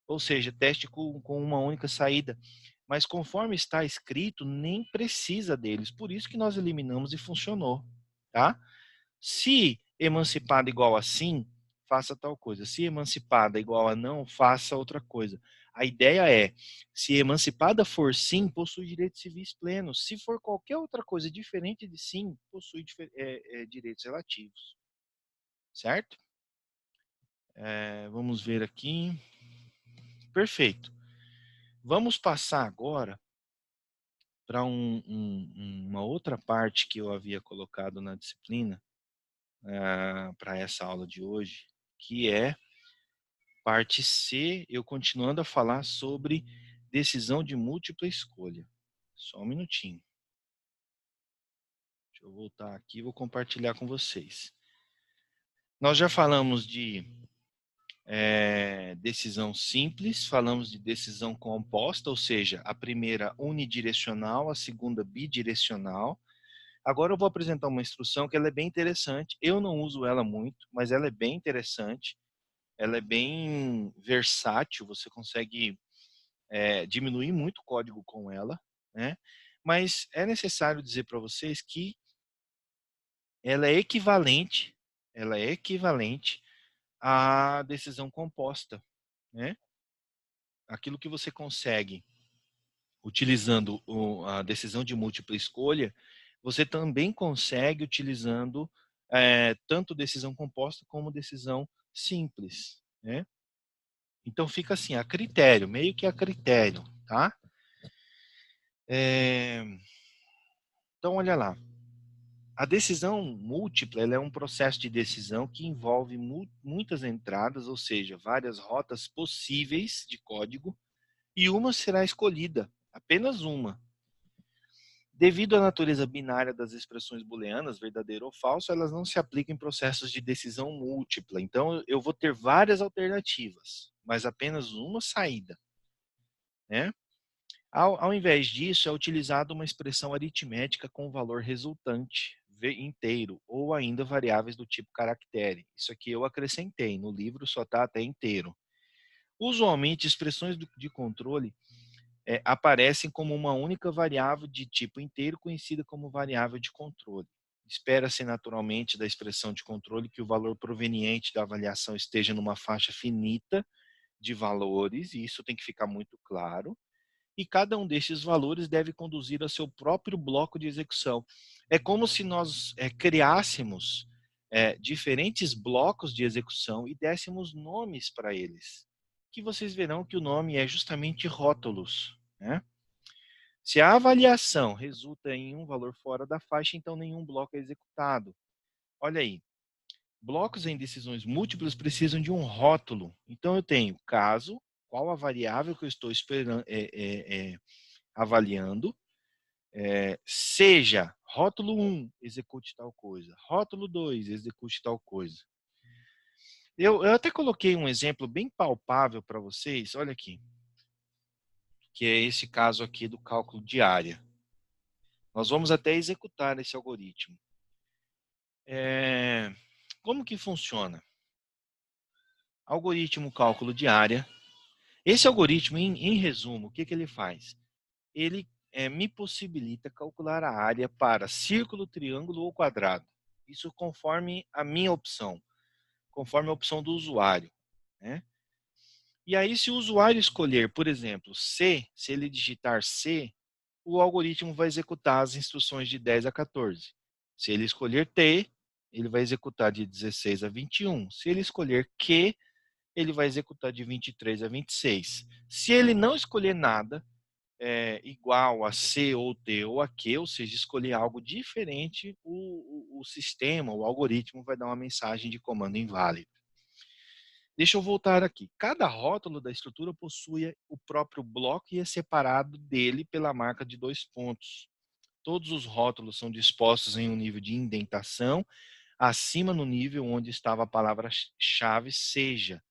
Ou seja, teste com uma única saída. Mas conforme está escrito, nem precisa deles. Por isso que nós eliminamos e funcionou. Tá? Se emancipada igual a sim, faça tal coisa. Se emancipada igual a não, faça outra coisa. A ideia é, se emancipada for sim, possui direitos civis plenos. Se for qualquer outra coisa diferente de sim, possui direitos relativos. Certo? Vamos ver aqui. Perfeito. Vamos passar agora para uma outra parte que eu havia colocado na disciplina, para essa aula de hoje, que é parte C, eu continuando a falar sobre decisão de múltipla escolha. Só um minutinho. Deixa eu voltar aqui e vou compartilhar com vocês. Nós já falamos de decisão simples, falamos de decisão composta, ou seja, a primeira unidirecional, a segunda bidirecional. Agora eu vou apresentar uma instrução que ela é bem interessante. Eu não uso ela muito, mas ela é bem interessante. Ela é bem versátil, você consegue diminuir muito o código com ela, né? Mas é necessário dizer para vocês que ela é equivalente à decisão composta, né? Aquilo que você consegue utilizando a decisão de múltipla escolha, você também consegue utilizando tanto decisão composta como decisão simples, né? Então fica assim, a critério, meio que a critério, tá? Então olha lá, a decisão múltipla ela é um processo de decisão que envolve muitas entradas, ou seja, várias rotas possíveis de código, e uma será escolhida, apenas uma. Devido à natureza binária das expressões booleanas, verdadeiro ou falso, elas não se aplicam em processos de decisão múltipla. Então, eu vou ter várias alternativas, mas apenas uma saída, né? Ao invés disso, é utilizada uma expressão aritmética com valor resultante inteiro ou ainda variáveis do tipo caractere. Isso aqui eu acrescentei, no livro só está até inteiro. Usualmente, expressões de controle aparecem como uma única variável de tipo inteiro, conhecida como variável de controle. Espera-se naturalmente da expressão de controle que o valor proveniente da avaliação esteja numa faixa finita de valores, e isso tem que ficar muito claro, e cada um desses valores deve conduzir a seu próprio bloco de execução. É como se nós criássemos diferentes blocos de execução e dessemos nomes para eles, que vocês verão que o nome é justamente rótulos, né? Se a avaliação resulta em um valor fora da faixa, então nenhum bloco é executado. Olha aí, blocos em decisões múltiplas precisam de um rótulo. Então eu tenho caso, qual a variável que eu estou esperando, avaliando, seja rótulo 1, execute tal coisa, rótulo 2, execute tal coisa. Eu até coloquei um exemplo bem palpável para vocês, olha aqui, que é esse caso aqui do cálculo de área. Nós vamos até executar esse algoritmo. Como que funciona? Algoritmo cálculo de área. Esse algoritmo, em resumo, o que ele faz? Ele me possibilita calcular a área para círculo, triângulo ou quadrado. Isso conforme a minha opção, conforme a opção do usuário, né? E aí, se o usuário escolher, por exemplo, C, se ele digitar C, o algoritmo vai executar as instruções de 10 a 14. Se ele escolher T, ele vai executar de 16 a 21. Se ele escolher Q, ele vai executar de 23 a 26. Se ele não escolher nada, igual a C ou T ou a Q, ou seja, escolher algo diferente, o sistema, o algoritmo vai dar uma mensagem de comando inválido. Deixa eu voltar aqui. Cada rótulo da estrutura possui o próprio bloco e é separado dele pela marca de 2 pontos. Todos os rótulos são dispostos em um nível de indentação, acima no nível onde estava a palavra-chave seja.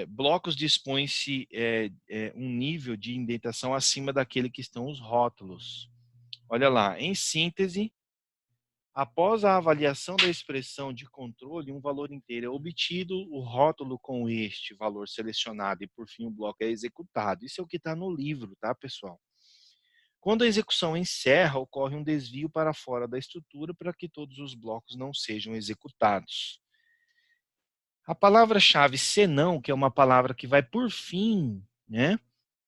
Blocos dispõem-se um nível de indentação acima daquele que estão os rótulos. Olha lá, em síntese, após a avaliação da expressão de controle, um valor inteiro é obtido, o rótulo com este valor selecionado e, por fim, o bloco é executado. Isso é o que está no livro, tá, pessoal? Quando a execução encerra, ocorre um desvio para fora da estrutura para que todos os blocos não sejam executados. A palavra-chave senão, que é uma palavra que vai por fim, né?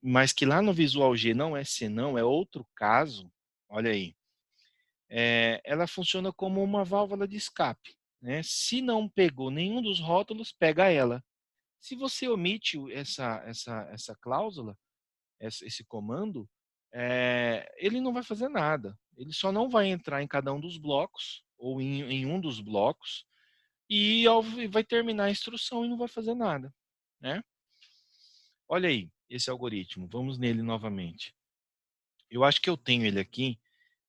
Mas que lá no Visual G não é senão, é outro caso, olha aí. Ela funciona como uma válvula de escape, né? Se não pegou nenhum dos rótulos, pega ela. Se você omite essa cláusula, esse comando, ele não vai fazer nada. Ele só não vai entrar em cada um dos blocos, ou em um dos blocos, e vai terminar a instrução e não vai fazer nada, né? Olha aí, esse algoritmo. Vamos nele novamente. Eu acho que eu tenho ele aqui.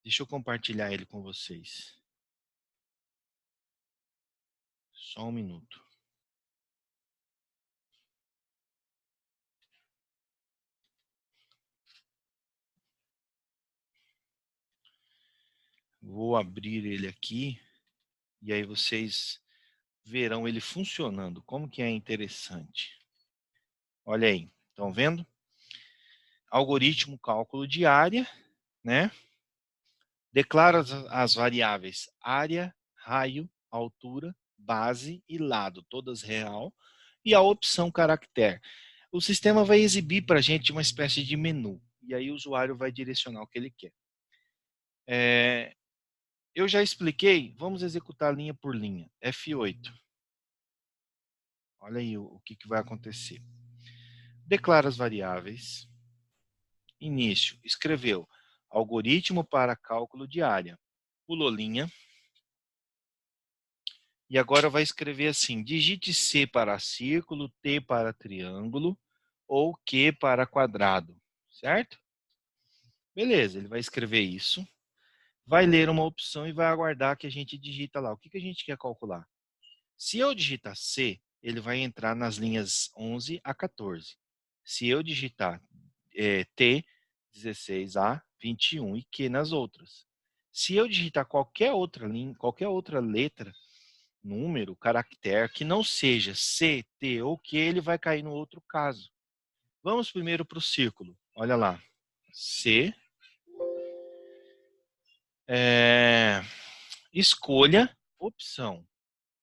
Deixa eu compartilhar ele com vocês. Só um minuto. Vou abrir ele aqui e aí vocês verão ele funcionando. Como que é interessante. Olha aí, estão vendo? Algoritmo cálculo de área, né? Declara as variáveis área, raio, altura, base e lado, todas real, e a opção caractere. O sistema vai exibir para a gente uma espécie de menu, e aí o usuário vai direcionar o que ele quer. Eu já expliquei, vamos executar linha por linha. F8. Olha aí o que vai acontecer. Declara as variáveis. Início, escreveu algoritmo para cálculo de área. Pulou linha. E agora vai escrever assim, digite C para círculo, T para triângulo ou Q para quadrado, certo? Beleza, ele vai escrever isso, vai ler uma opção e vai aguardar que a gente digita lá. O que a gente quer calcular? Se eu digitar C, ele vai entrar nas linhas 11 a 14. Se eu digitar T, 16A, 21 e Q nas outras. Se eu digitar qualquer outra linha, qualquer outra letra, número, caractere, que não seja C, T ou Q, ele vai cair no outro caso. Vamos primeiro para o círculo. Olha lá. C. Escolha, opção.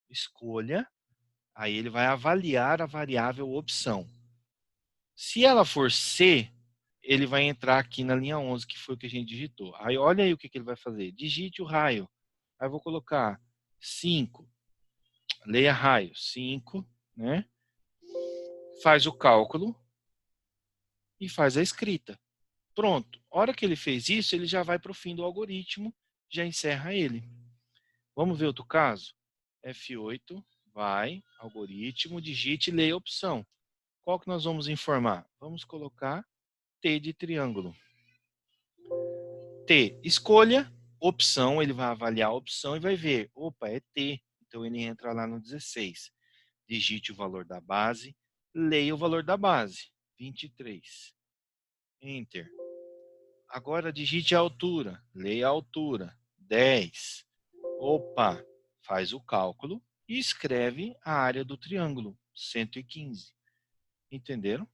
Escolha. Aí ele vai avaliar a variável opção. Se ela for C, ele vai entrar aqui na linha 11, que foi o que a gente digitou. Aí olha aí o que ele vai fazer. Digite o raio. Aí eu vou colocar 5. Leia raio. 5, né? Faz o cálculo e faz a escrita. Pronto. A hora que ele fez isso, ele já vai para o fim do algoritmo, já encerra ele. Vamos ver outro caso? F8, vai, algoritmo, digite e leia a opção. Qual que nós vamos informar? Vamos colocar T de triângulo. T, escolha, opção, ele vai avaliar a opção e vai ver, opa, é T. Então ele entra lá no 16. Digite o valor da base, leia o valor da base, 23. Enter. Agora digite a altura, leia a altura, 10. Opa, faz o cálculo e escreve a área do triângulo, 115. Entenderam?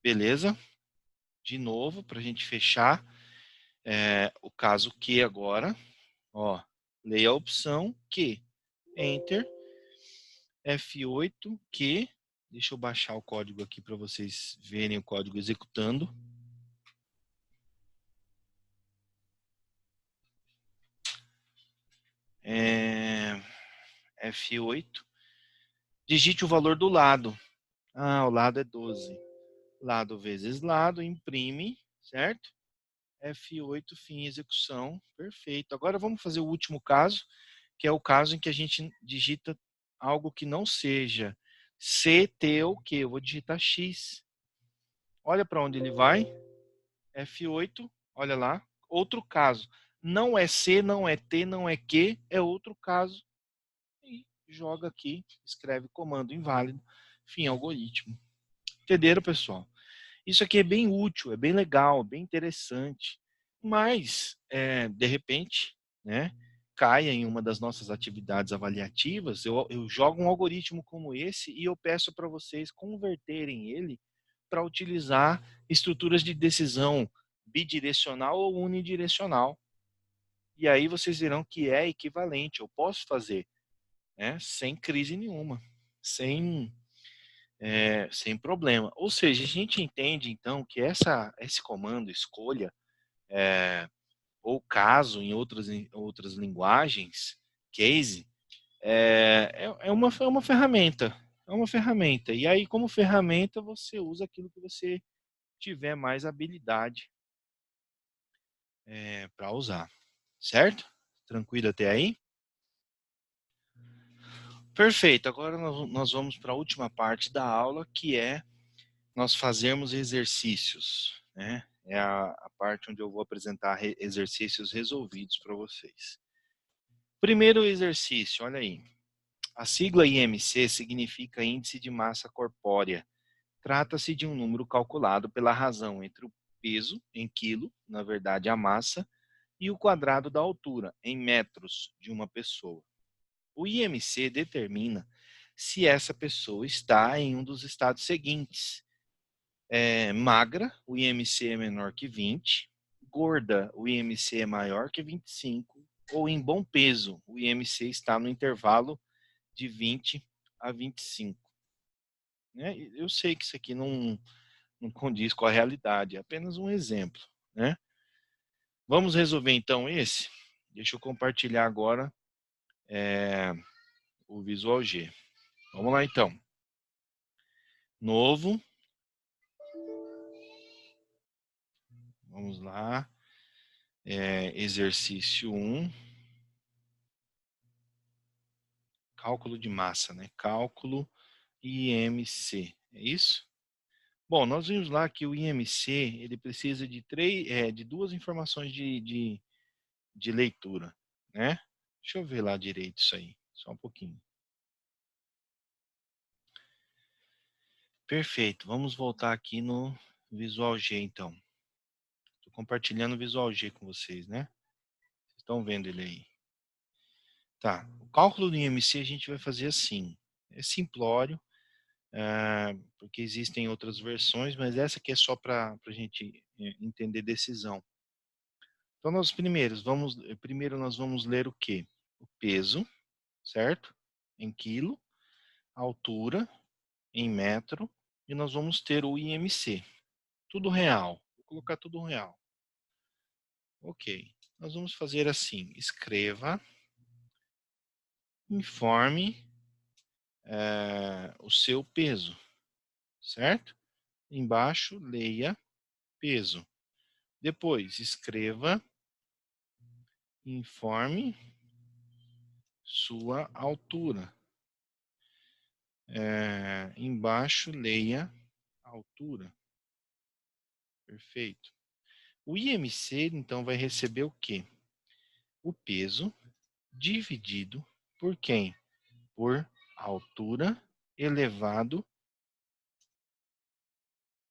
Beleza? De novo, para a gente fechar o caso Q agora. Ó, leia a opção Q. Enter. F8, Q. Deixa eu baixar o código aqui para vocês verem o código executando. F8. Digite o valor do lado. Ah, o lado é 12. Lado vezes lado, imprime, certo? F8, fim, execução. Perfeito. Agora vamos fazer o último caso, que é o caso em que a gente digita algo que não seja C, T ou Q. Eu vou digitar X. Olha para onde ele vai. F8, olha lá. Outro caso. Não é C, não é T, não é Q, é outro caso. E joga aqui, escreve comando inválido, fim, algoritmo. Entenderam, pessoal? Isso aqui é bem útil, é bem legal, bem interessante. Mas, de repente, né, caia em uma das nossas atividades avaliativas, eu jogo um algoritmo como esse e eu peço para vocês converterem ele para utilizar estruturas de decisão bidirecional ou unidirecional. E aí vocês verão que é equivalente, eu posso fazer, né, sem crise nenhuma, sem problema. Ou seja, a gente entende, então, que esse comando escolha, ou caso em outras linguagens, case, é uma ferramenta. É uma ferramenta. E aí, como ferramenta, você usa aquilo que você tiver mais habilidade para usar. Certo? Tranquilo até aí? Perfeito. Agora nós vamos para a última parte da aula, que é nós fazermos exercícios, né? É a parte onde eu vou apresentar exercícios resolvidos para vocês. Primeiro exercício, olha aí. A sigla IMC significa Índice de Massa Corpórea. Trata-se de um número calculado pela razão entre o peso, em quilo, na verdade a massa, e o quadrado da altura, em metros, de uma pessoa. O IMC determina se essa pessoa está em um dos estados seguintes. Magra, o IMC é menor que 20. Gorda, o IMC é maior que 25. Ou em bom peso, o IMC está no intervalo de 20 a 25. Né? Eu sei que isso aqui não condiz com a realidade, é apenas um exemplo. Né? Vamos resolver então esse? Deixa eu compartilhar agora o Visual G. Vamos lá então. Novo. Vamos lá. Exercício 1. Cálculo de massa, né? Cálculo IMC. É isso? Bom, nós vimos lá que o IMC ele precisa de duas informações de leitura, né? Deixa eu ver lá direito isso aí, só um pouquinho. Perfeito, vamos voltar aqui no Visual G então. Estou compartilhando o Visual G com vocês, né? Vocês estão vendo ele aí. Tá, o cálculo do IMC a gente vai fazer assim. É simplório, porque existem outras versões, mas essa aqui é só para a gente entender decisão. Então, primeiro nós vamos ler o quê? O peso, certo? Em quilo, a altura, em metro, e nós vamos ter o IMC. Tudo real. Vou colocar tudo real. Ok. Nós vamos fazer assim. Escreva, informe o seu peso, certo? Embaixo, leia peso. Depois, escreva, informe sua altura. Embaixo, leia altura. Perfeito. O IMC, então, vai receber o quê? O peso dividido por quem? Por altura elevado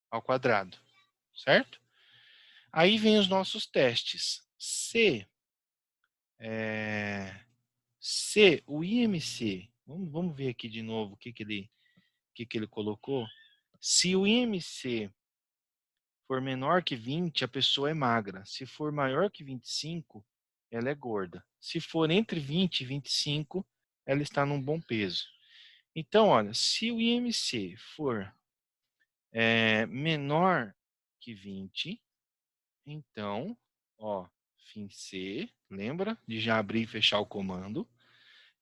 ao quadrado, certo? Aí vem os nossos testes. Se o IMC, vamos ver aqui de novo o que ele colocou. Se o IMC for menor que 20, a pessoa é magra. Se for maior que 25, ela é gorda. Se for entre 20 e 25, ela está num bom peso. Então, olha, se o IMC for menor que 20, então, ó, fim C, lembra de já abrir e fechar o comando.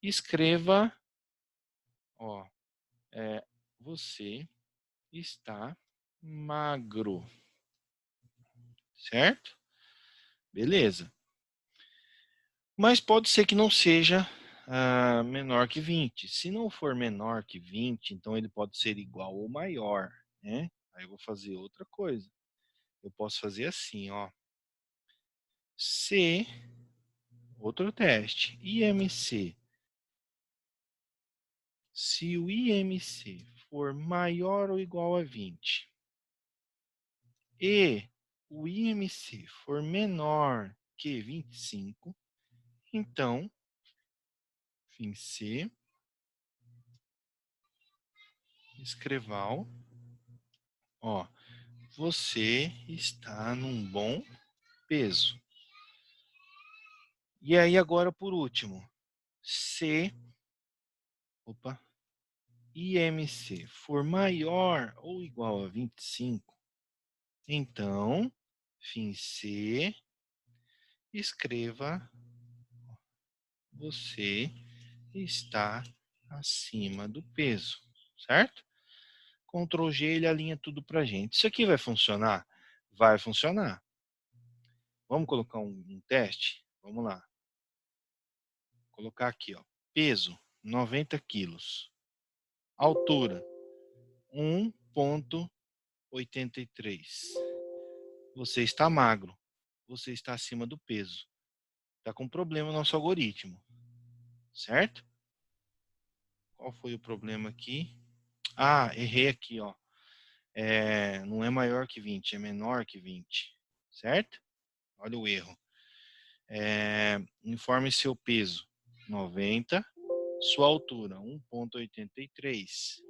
Escreva, ó, você está magro, certo? Beleza. Mas pode ser que não seja menor que 20. Se não for menor que 20, então ele pode ser igual ou maior, né? Aí eu vou fazer outra coisa. Eu posso fazer assim, ó. Se, outro teste, IMC. Se o IMC for maior ou igual a 20 e o IMC for menor que 25, então, fim C, escreval, ó, você está num bom peso. E aí agora por último, se IMC for maior ou igual a 25, então, fim C, escreva, você está acima do peso, certo? Ctrl G, ele alinha tudo pra gente. Isso aqui vai funcionar? Vai funcionar. Vamos colocar um teste? Vamos lá. Vou colocar aqui, ó. Peso, 90 quilos. Altura, 1,83. Você está magro. Você está acima do peso. Está com problema no nosso algoritmo. Certo? Qual foi o problema aqui? Ah, errei aqui, ó. Não é maior que 20, é menor que 20. Certo? Olha o erro. Informe seu peso, 90. Sua altura, 1,83.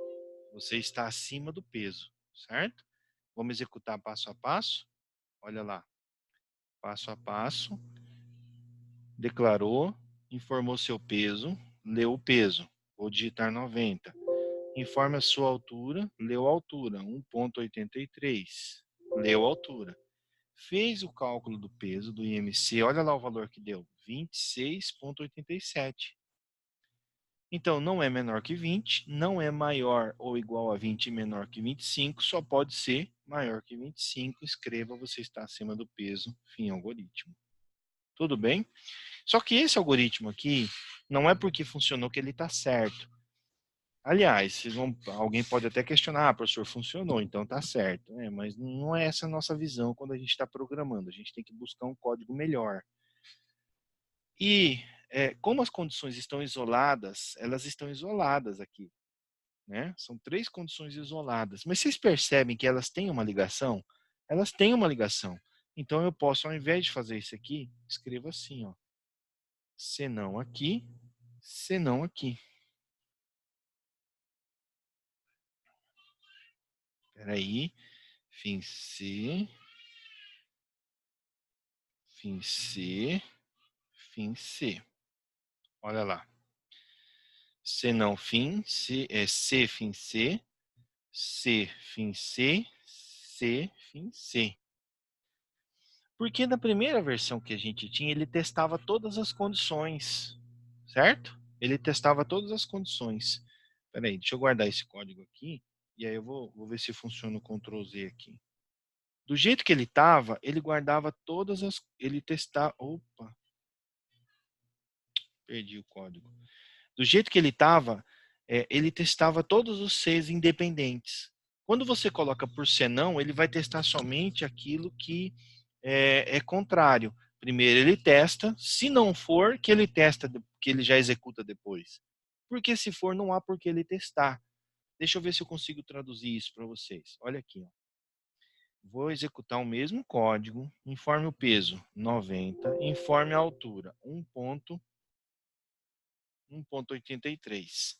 Você está acima do peso, certo? Vamos executar passo a passo? Olha lá. Passo a passo. Declarou, informou seu peso, leu o peso. Vou digitar 90. Informe a sua altura, leu a altura, 1,83. Leu a altura. Fez o cálculo do peso do IMC, olha lá o valor que deu, 26,87. Então, não é menor que 20, não é maior ou igual a 20 e menor que 25, só pode ser maior que 25. Escreva, você está acima do peso, fim algoritmo. Tudo bem? Só que esse algoritmo aqui, não é porque funcionou que ele está certo. Aliás, alguém pode até questionar, professor, funcionou, então está certo. Mas não é essa a nossa visão quando a gente está programando. A gente tem que buscar um código melhor. E como as condições estão isoladas, elas estão isoladas aqui. Né? São 3 condições isoladas. Mas vocês percebem que elas têm uma ligação? Elas têm uma ligação. Então eu posso, ao invés de fazer isso aqui, escrevo assim, ó. Senão aqui, senão aqui. Espera aí. Fim C, fim C, fim C. Olha lá. Senão fim, C fim C, C fim C, C fim C. Porque na primeira versão que a gente tinha, ele testava todas as condições, certo? Ele testava todas as condições. Espera aí, deixa eu guardar esse código aqui, e aí eu vou ver se funciona o Ctrl Z aqui. Do jeito que ele estava, ele guardava todas as... Ele testava... Opa! Perdi o código. Do jeito que ele estava, ele testava todos os Cs independentes. Quando você coloca por senão, ele vai testar somente aquilo que é contrário. Primeiro ele testa, se não for, que ele testa, que ele já executa depois. Porque se for, não há por que ele testar. Deixa eu ver se eu consigo traduzir isso para vocês. Olha aqui, ó. Vou executar o mesmo código, informe o peso, 90, informe a altura, 1,83.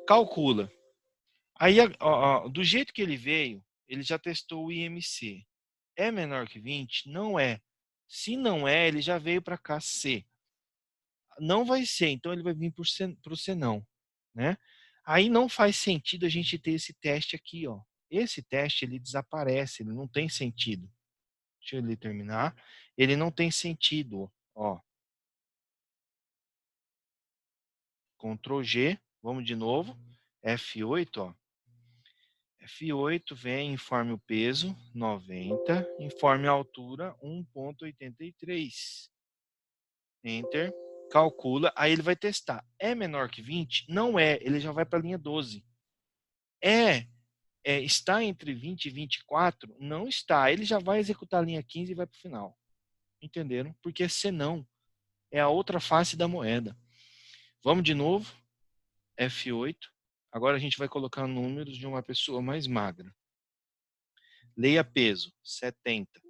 Calcula. Aí, do jeito que ele veio, ele já testou o IMC. É menor que 20? Não é. Se não é, ele já veio para cá C. Não vai ser, então ele vai vir para o senão, né? Aí não faz sentido a gente ter esse teste aqui, ó. Esse teste ele desaparece, ele não tem sentido. Deixa eu terminar. Ele não tem sentido, ó. Ctrl G, vamos de novo. F8, ó. F8 vem, informe o peso, 90, informe a altura, 1,83. Enter, calcula, aí ele vai testar. É menor que 20? Não é, ele já vai para a linha 12. Está entre 20 e 24? Não está, ele já vai executar a linha 15 e vai para o final. Entenderam? Porque senão é a outra face da moeda. Vamos de novo, F8. Agora a gente vai colocar números de uma pessoa mais magra. Leia peso, 70.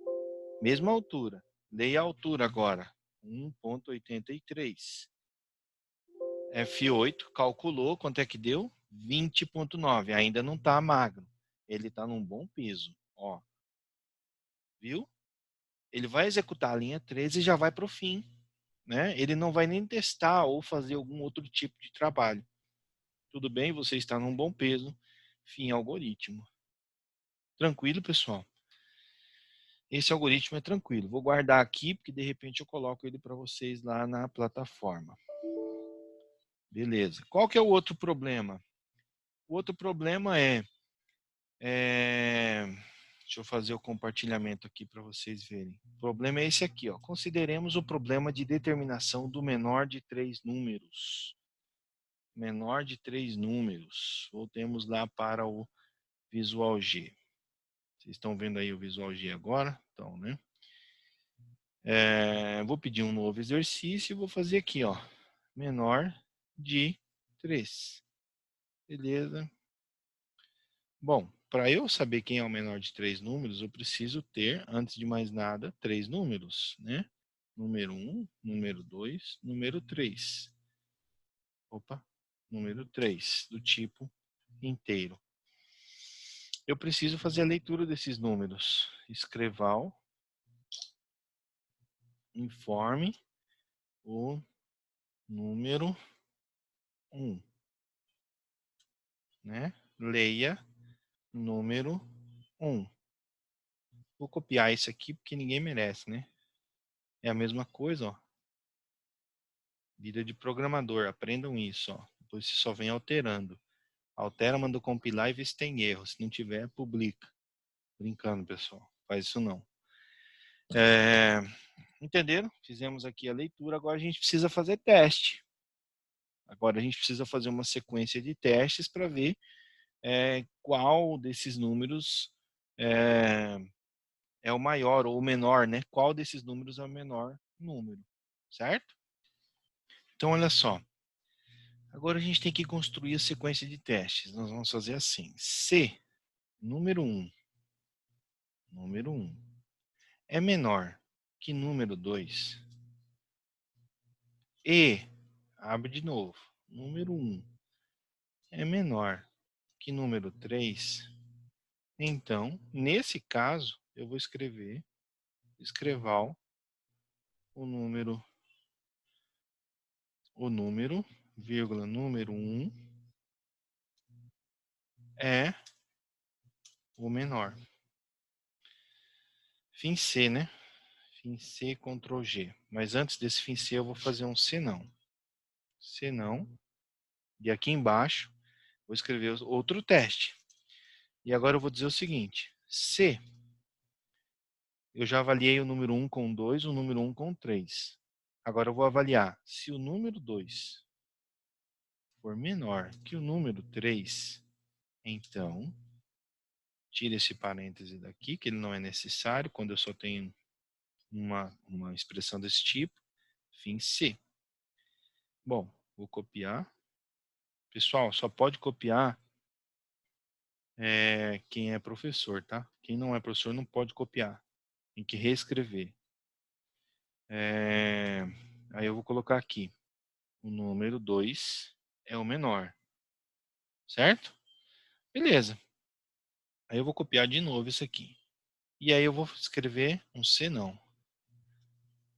Mesma altura. Leia a altura agora, 1,83. F8, calculou, quanto é que deu? 20,9. Ainda não está magro. Ele está num bom peso. Ó. Viu? Ele vai executar a linha 13 e já vai para o fim. Né? Ele não vai nem testar ou fazer algum outro tipo de trabalho. Tudo bem, você está num bom peso. Fim algoritmo. Tranquilo, pessoal? Esse algoritmo é tranquilo. Vou guardar aqui, porque de repente eu coloco ele para vocês lá na plataforma. Beleza. Qual que é o outro problema? O outro problema deixa eu fazer o compartilhamento aqui para vocês verem. O problema é esse aqui, ó. Consideremos o problema de determinação do menor de 3 números. Menor de 3 números. Voltemos lá para o Visual G. Vocês estão vendo aí o Visual G agora? Então, né? Vou pedir um novo exercício e vou fazer aqui, ó. Menor de 3. Beleza. Bom, para eu saber quem é o menor de 3 números, eu preciso ter, antes de mais nada, 3 números, né? número 1, número 2, número 3. Opa, número 3, do tipo inteiro. Eu preciso fazer a leitura desses números. Escreval, informe o número 1, né? Leia número 1. Vou copiar isso aqui porque ninguém merece, né? É a mesma coisa, ó. Vida de programador, aprendam isso, ó. Depois você só vem alterando. Altera, manda compilar e vê se tem erro. Se não tiver, publica. Brincando, pessoal. Faz isso não. Entenderam? Fizemos aqui a leitura. Agora a gente precisa fazer teste. Agora a gente precisa fazer uma sequência de testes para ver qual desses números é o maior ou o menor, né? Qual desses números é o menor número, certo? Então, olha só. Agora a gente tem que construir a sequência de testes. Nós vamos fazer assim. Se número 1 é menor que número 2 e, abre de novo, número 1 é menor que número 3, então, nesse caso, eu vou escreval o número, vírgula, número 1 é o menor. Fim C, né? Fim C, Ctrl G. Mas antes desse fim C, eu vou fazer um senão. Senão, e aqui embaixo, vou escrever outro teste. E agora eu vou dizer o seguinte. Se eu já avaliei o número 1 com 2, o número 1 com 3. Agora eu vou avaliar se o número 2 for menor que o número 3, então, tira esse parêntese daqui, que ele não é necessário quando eu só tenho uma expressão desse tipo. Fim C. Bom, vou copiar. Pessoal, só pode copiar quem é professor, tá? Quem não é professor não pode copiar. Tem que reescrever. Aí eu vou colocar aqui. O número 2 é o menor. Certo? Beleza. Aí eu vou copiar de novo isso aqui. E aí eu vou escrever um senão.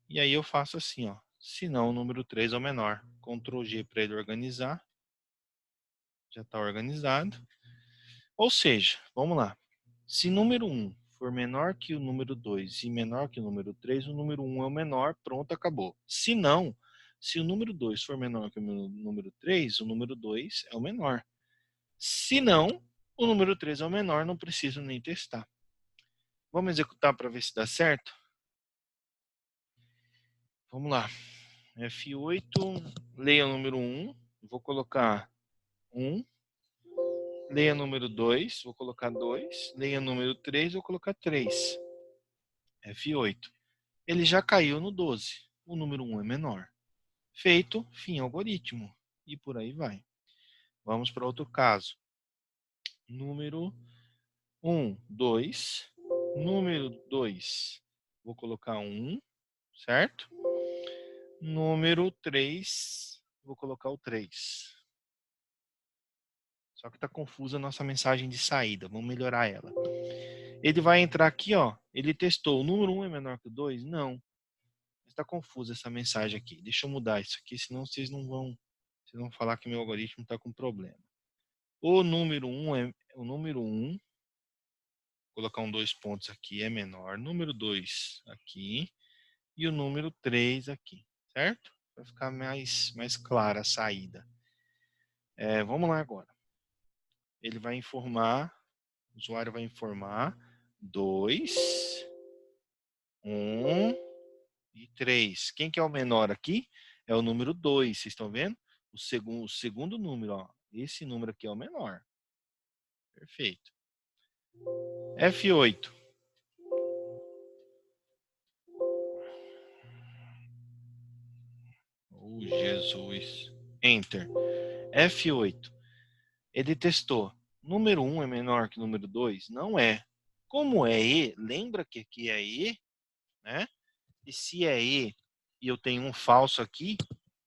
E aí eu faço assim, ó. Senão o número 3 é o menor. Ctrl G para ele organizar. Já está organizado. Ou seja, vamos lá. Se número 1 for menor que o número 2 e menor que o número 3, o número 1 é o menor, pronto, acabou. Se não, se o número 2 for menor que o número 3, o número 2 é o menor. Se não, o número 3 é o menor, não preciso nem testar. Vamos executar para ver se dá certo? Vamos lá. F8, leia o número 1, vou colocar 1. Leia o número 2, vou colocar 2. Leia o número 3, vou colocar 3. F8. Ele já caiu no 12. O número 1 é menor. Feito, fim algoritmo. E por aí vai. Vamos para outro caso. Número 1, 2. Número 2, vou colocar 1, certo? Número 3, vou colocar o 3. Só que está confusa a nossa mensagem de saída. Vamos melhorar ela. Ele vai entrar aqui, ó. Ele testou. O número 1 é menor que o 2? Não. Está confusa essa mensagem aqui. Deixa eu mudar isso aqui, senão vocês vão falar que meu algoritmo está com problema. O número 1 vou colocar 2 pontos aqui, é menor. Número 2 aqui. E o número 3 aqui, certo? Para ficar mais clara a saída. Vamos lá agora. Ele vai informar, o usuário vai informar 2, 1 e 3. Quem que é o menor aqui? É o número 2, vocês estão vendo? O segundo número, ó. Esse número aqui é o menor. Perfeito. F8. Oh, Jesus. Enter. F8. Ele testou. Número 1 é menor que número 2? Não é. Como é E, lembra que aqui é E, né? E se é E, e eu tenho um falso aqui,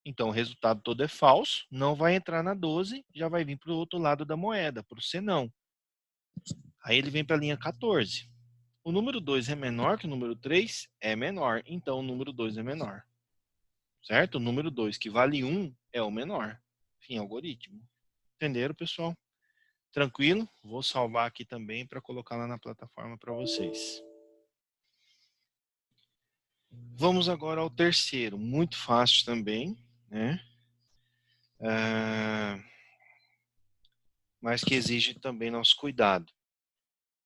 então o resultado todo é falso, não vai entrar na 12, já vai vir para o outro lado da moeda, para o senão. Aí ele vem para a linha 14. O número 2 é menor que o número 3? É menor, então o número 2 é menor. Certo? O número 2, que vale 1, é o menor. Fim, algoritmo. Entenderam, pessoal? Tranquilo? Vou salvar aqui também para colocar lá na plataforma para vocês. Vamos agora ao terceiro, muito fácil também, né? Mas que exige também nosso cuidado.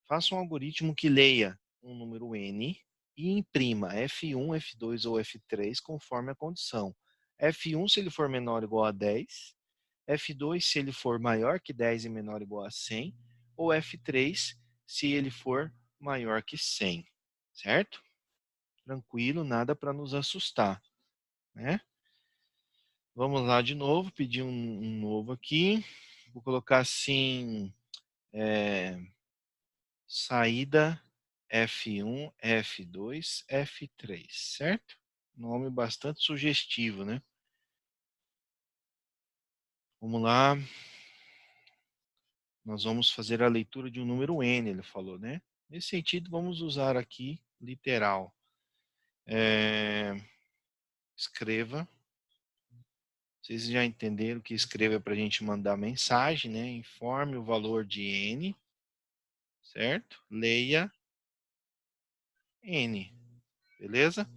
Faça um algoritmo que leia um número n e imprima F1, F2 ou F3 conforme a condição. F1 se ele for menor ou igual a 10, F2 se ele for maior que 10 e menor ou igual a 100, ou F3 se ele for maior que 100, certo? Tranquilo, nada para nos assustar, né? Vamos lá de novo, pedir um novo aqui. Vou colocar assim, saída F1, F2, F3, certo? Nome bastante sugestivo, né? Vamos lá. Nós vamos fazer a leitura de um número n, ele falou, né? Nesse sentido, vamos usar aqui literal. Escreva. Vocês já entenderam que escreva é para a gente mandar mensagem, né? Informe o valor de n, certo? Leia n, beleza?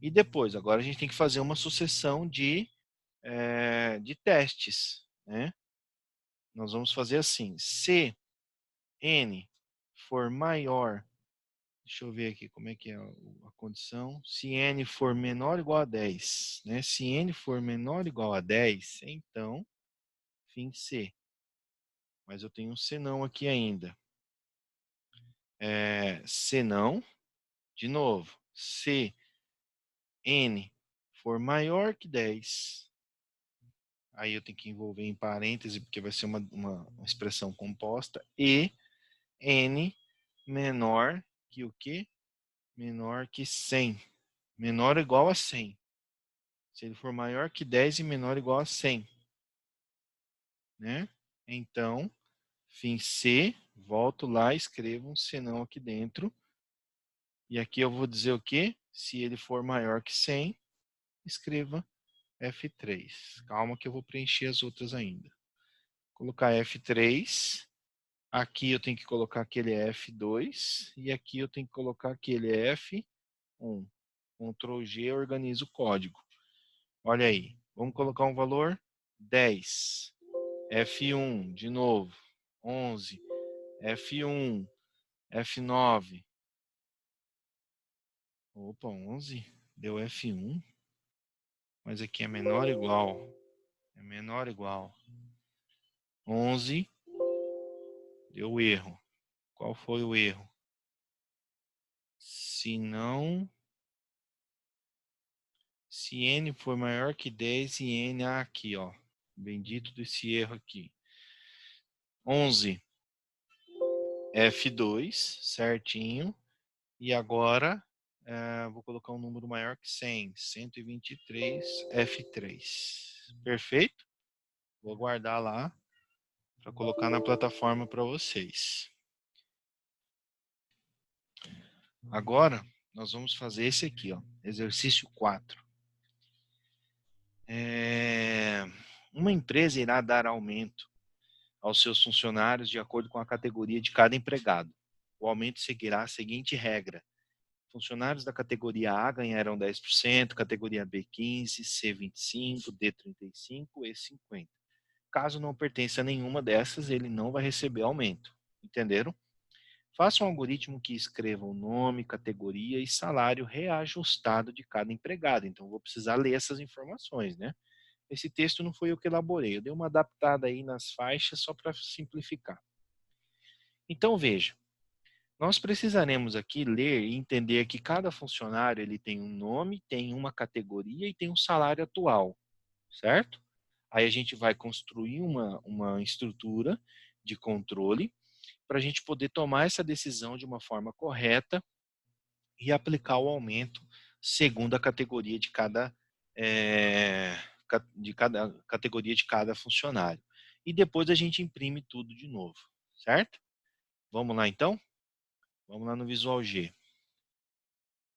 E depois, agora a gente tem que fazer uma sucessão de testes, né? Nós vamos fazer assim, se n for maior, deixa eu ver aqui como é que é a condição, se n for menor ou igual a 10, né? Se n for menor ou igual a 10, então, fim C. Mas eu tenho um senão aqui ainda. Senão, de novo, se n for maior que 10, aí eu tenho que envolver em parêntese, porque vai ser uma expressão composta, e n menor que o quê? Menor que 100. Menor ou igual a 100. Se ele for maior que 10 e menor ou igual a 100. Né? Então, fim C, volto lá, escrevo um senão aqui dentro. E aqui eu vou dizer o quê? Se ele for maior que 100, escreva F3. Calma que eu vou preencher as outras ainda. Colocar F3. Aqui eu tenho que colocar aquele F2. E aqui eu tenho que colocar aquele F1. Ctrl G, organiza o código. Olha aí. Vamos colocar um valor 10. F1, de novo. 11. F1. F9. Opa, 11. Deu F1. Mas aqui é menor ou igual. É menor ou igual. 11. Deu erro. Qual foi o erro? Se não... Se n for maior que 10 e n... aqui, ó. Bendito desse erro aqui. 11. F2, certinho. E agora, vou colocar um número maior que 100. 123, F3. Perfeito? Vou guardar lá para colocar na plataforma para vocês. Agora, nós vamos fazer esse aqui, ó, exercício 4. Uma empresa irá dar aumento aos seus funcionários de acordo com a categoria de cada empregado. O aumento seguirá a seguinte regra. Funcionários da categoria A ganharão 10%, categoria B 15%, C 25%, D 35%, E 50%. Caso não pertença a nenhuma dessas, ele não vai receber aumento. Entenderam? Faça um algoritmo que escreva o nome, categoria e salário reajustado de cada empregado. Então, vou precisar ler essas informações, né? Esse texto não foi eu que elaborei, eu dei uma adaptada aí nas faixas só para simplificar. Então, veja, nós precisaremos aqui ler e entender que cada funcionário ele tem um nome, tem uma categoria e tem um salário atual, certo? Aí a gente vai construir uma estrutura de controle para a gente poder tomar essa decisão de uma forma correta e aplicar o aumento segundo a categoria de cada categoria de cada funcionário. E depois a gente imprime tudo de novo, certo? Vamos lá então? Vamos lá no Visual G.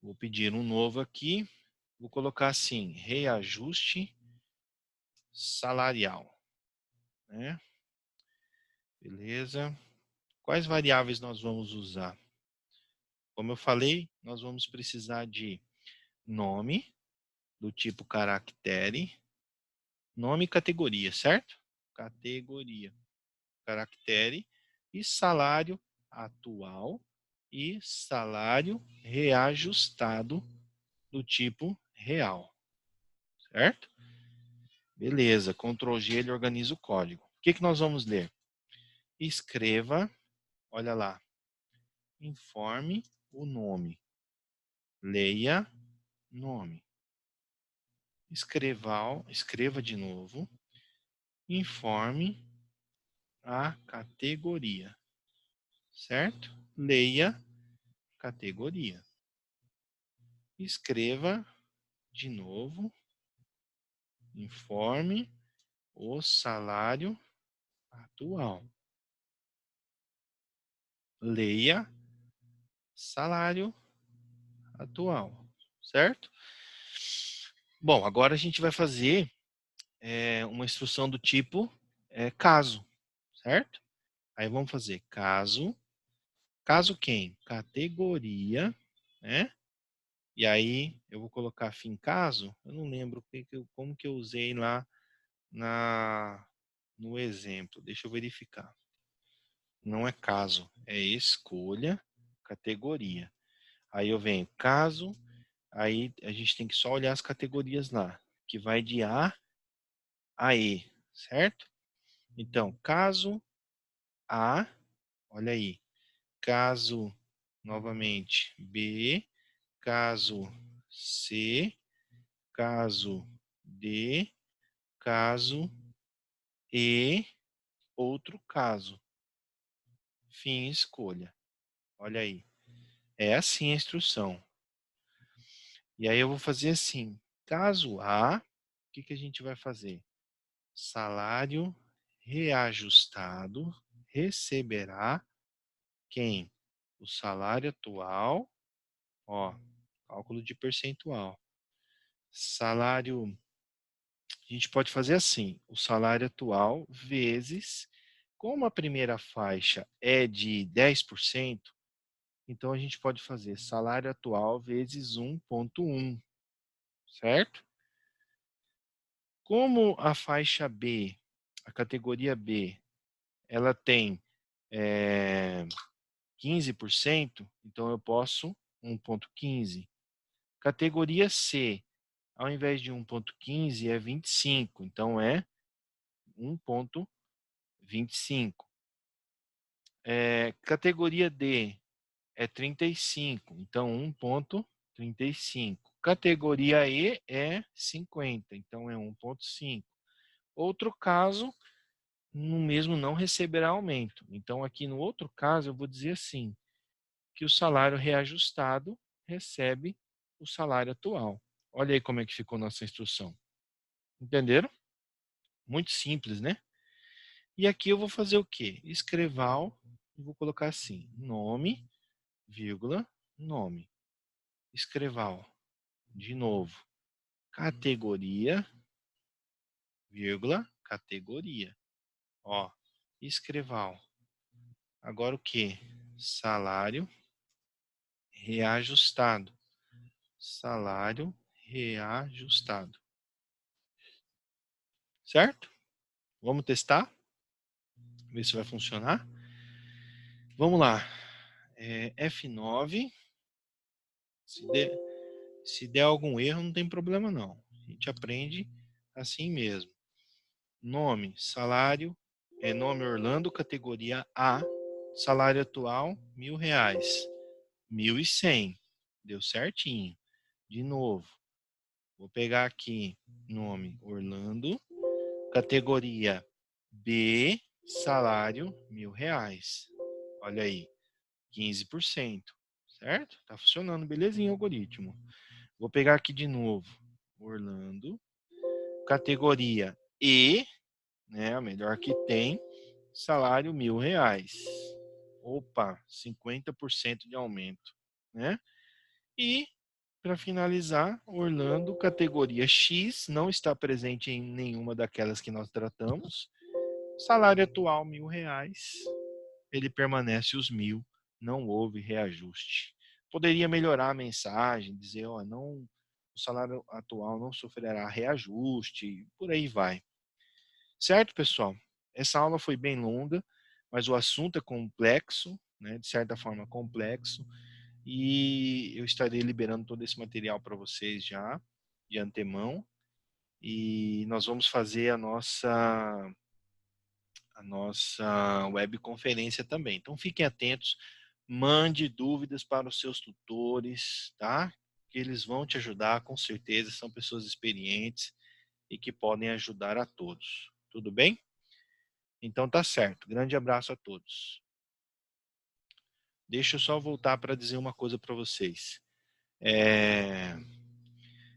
Vou pedir um novo aqui. Vou colocar assim, reajuste salarial, né? Beleza. Quais variáveis nós vamos usar? Como eu falei, nós vamos precisar de nome, do tipo caractere, nome e categoria, certo? Categoria, caractere e salário atual e salário reajustado do tipo real, certo? Beleza, Ctrl G ele organiza o código. O que nós vamos ler? Escreva, olha lá, informe o nome, leia nome. Escreva de novo, informe a categoria, certo? Leia categoria. Escreva de novo, informe o salário atual. Leia salário atual, certo? Bom, agora a gente vai fazer uma instrução do tipo caso, certo? Aí vamos fazer caso quem? Categoria, né? E aí eu vou colocar fim caso, eu não lembro como que eu usei lá no exemplo, deixa eu verificar. Não é caso, é escolha, categoria. Aí eu venho caso, aí a gente tem que só olhar as categorias lá, que vai de A a E, certo? Então, caso A, olha aí, caso novamente B, caso C, caso D, caso E, outro caso. Fim escolha. Olha aí. É assim a instrução. E aí eu vou fazer assim. Caso A, o que a gente vai fazer? Salário reajustado receberá quem? O salário atual, ó, cálculo de percentual. Salário, a gente pode fazer assim, o salário atual vezes, como a primeira faixa é de 10%, então a gente pode fazer salário atual vezes 1,1, certo? Como a faixa B, a categoria B, ela tem 15%, então eu posso 1,15. Categoria C, ao invés de 1,15 é 25, então é 1,25. Categoria D é 35, então 1,35. Categoria E é 50, então é 1,5. Outro caso, no mesmo não receberá aumento. Então aqui no outro caso eu vou dizer assim, que o salário reajustado recebe o salário atual. Olha aí como é que ficou nossa instrução. Entenderam? Muito simples, né? E aqui eu vou fazer o quê? Escreval, e vou colocar assim, nome, vírgula, nome. Escreval, de novo, categoria, vírgula, categoria. Ó, escreval. Agora o que? Salário reajustado. Salário reajustado. Certo? Vamos testar? Ver se vai funcionar. Vamos lá. F9. Se der algum erro, não tem problema não. A gente aprende assim mesmo. Nome, salário, nome Orlando, categoria A, salário atual, R$ 1.000. 1.100. Deu certinho. De novo, vou pegar aqui, nome Orlando, categoria B, salário R$ 1.000. Olha aí, 15%, certo? Tá funcionando belezinho o algoritmo. Vou pegar aqui de novo. Orlando. Categoria E, né? A melhor que tem. Salário R$ 1.000. Opa, 50% de aumento, né? E, para finalizar, Orlando, categoria X, não está presente em nenhuma daquelas que nós tratamos. Salário atual, R$ 1.000. Ele permanece os 1.000, não houve reajuste. Poderia melhorar a mensagem, dizer, ó, não, o salário atual não sofrerá reajuste, por aí vai. Certo, pessoal? Essa aula foi bem longa, mas o assunto é complexo, né, de certa forma complexo, e eu estarei liberando todo esse material para vocês já, de antemão, e nós vamos fazer a nossa webconferência também. Então fiquem atentos, mande dúvidas para os seus tutores, tá? Que eles vão te ajudar, com certeza, são pessoas experientes e que podem ajudar a todos. Tudo bem? Então tá certo. Grande abraço a todos. Deixa eu só voltar para dizer uma coisa para vocês.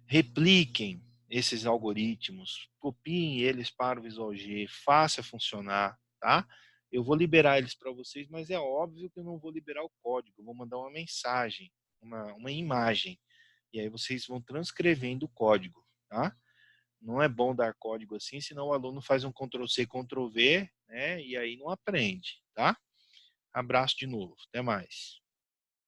Repliquem esses algoritmos, copiem eles para o Visual G, faça funcionar, tá? Eu vou liberar eles para vocês, mas é óbvio que eu não vou liberar o código, eu vou mandar uma mensagem, uma imagem, e aí vocês vão transcrevendo o código, tá? Não é bom dar código assim, senão o aluno faz um Ctrl+C, Ctrl+V, né? E aí não aprende, tá? Abraço de novo, até mais.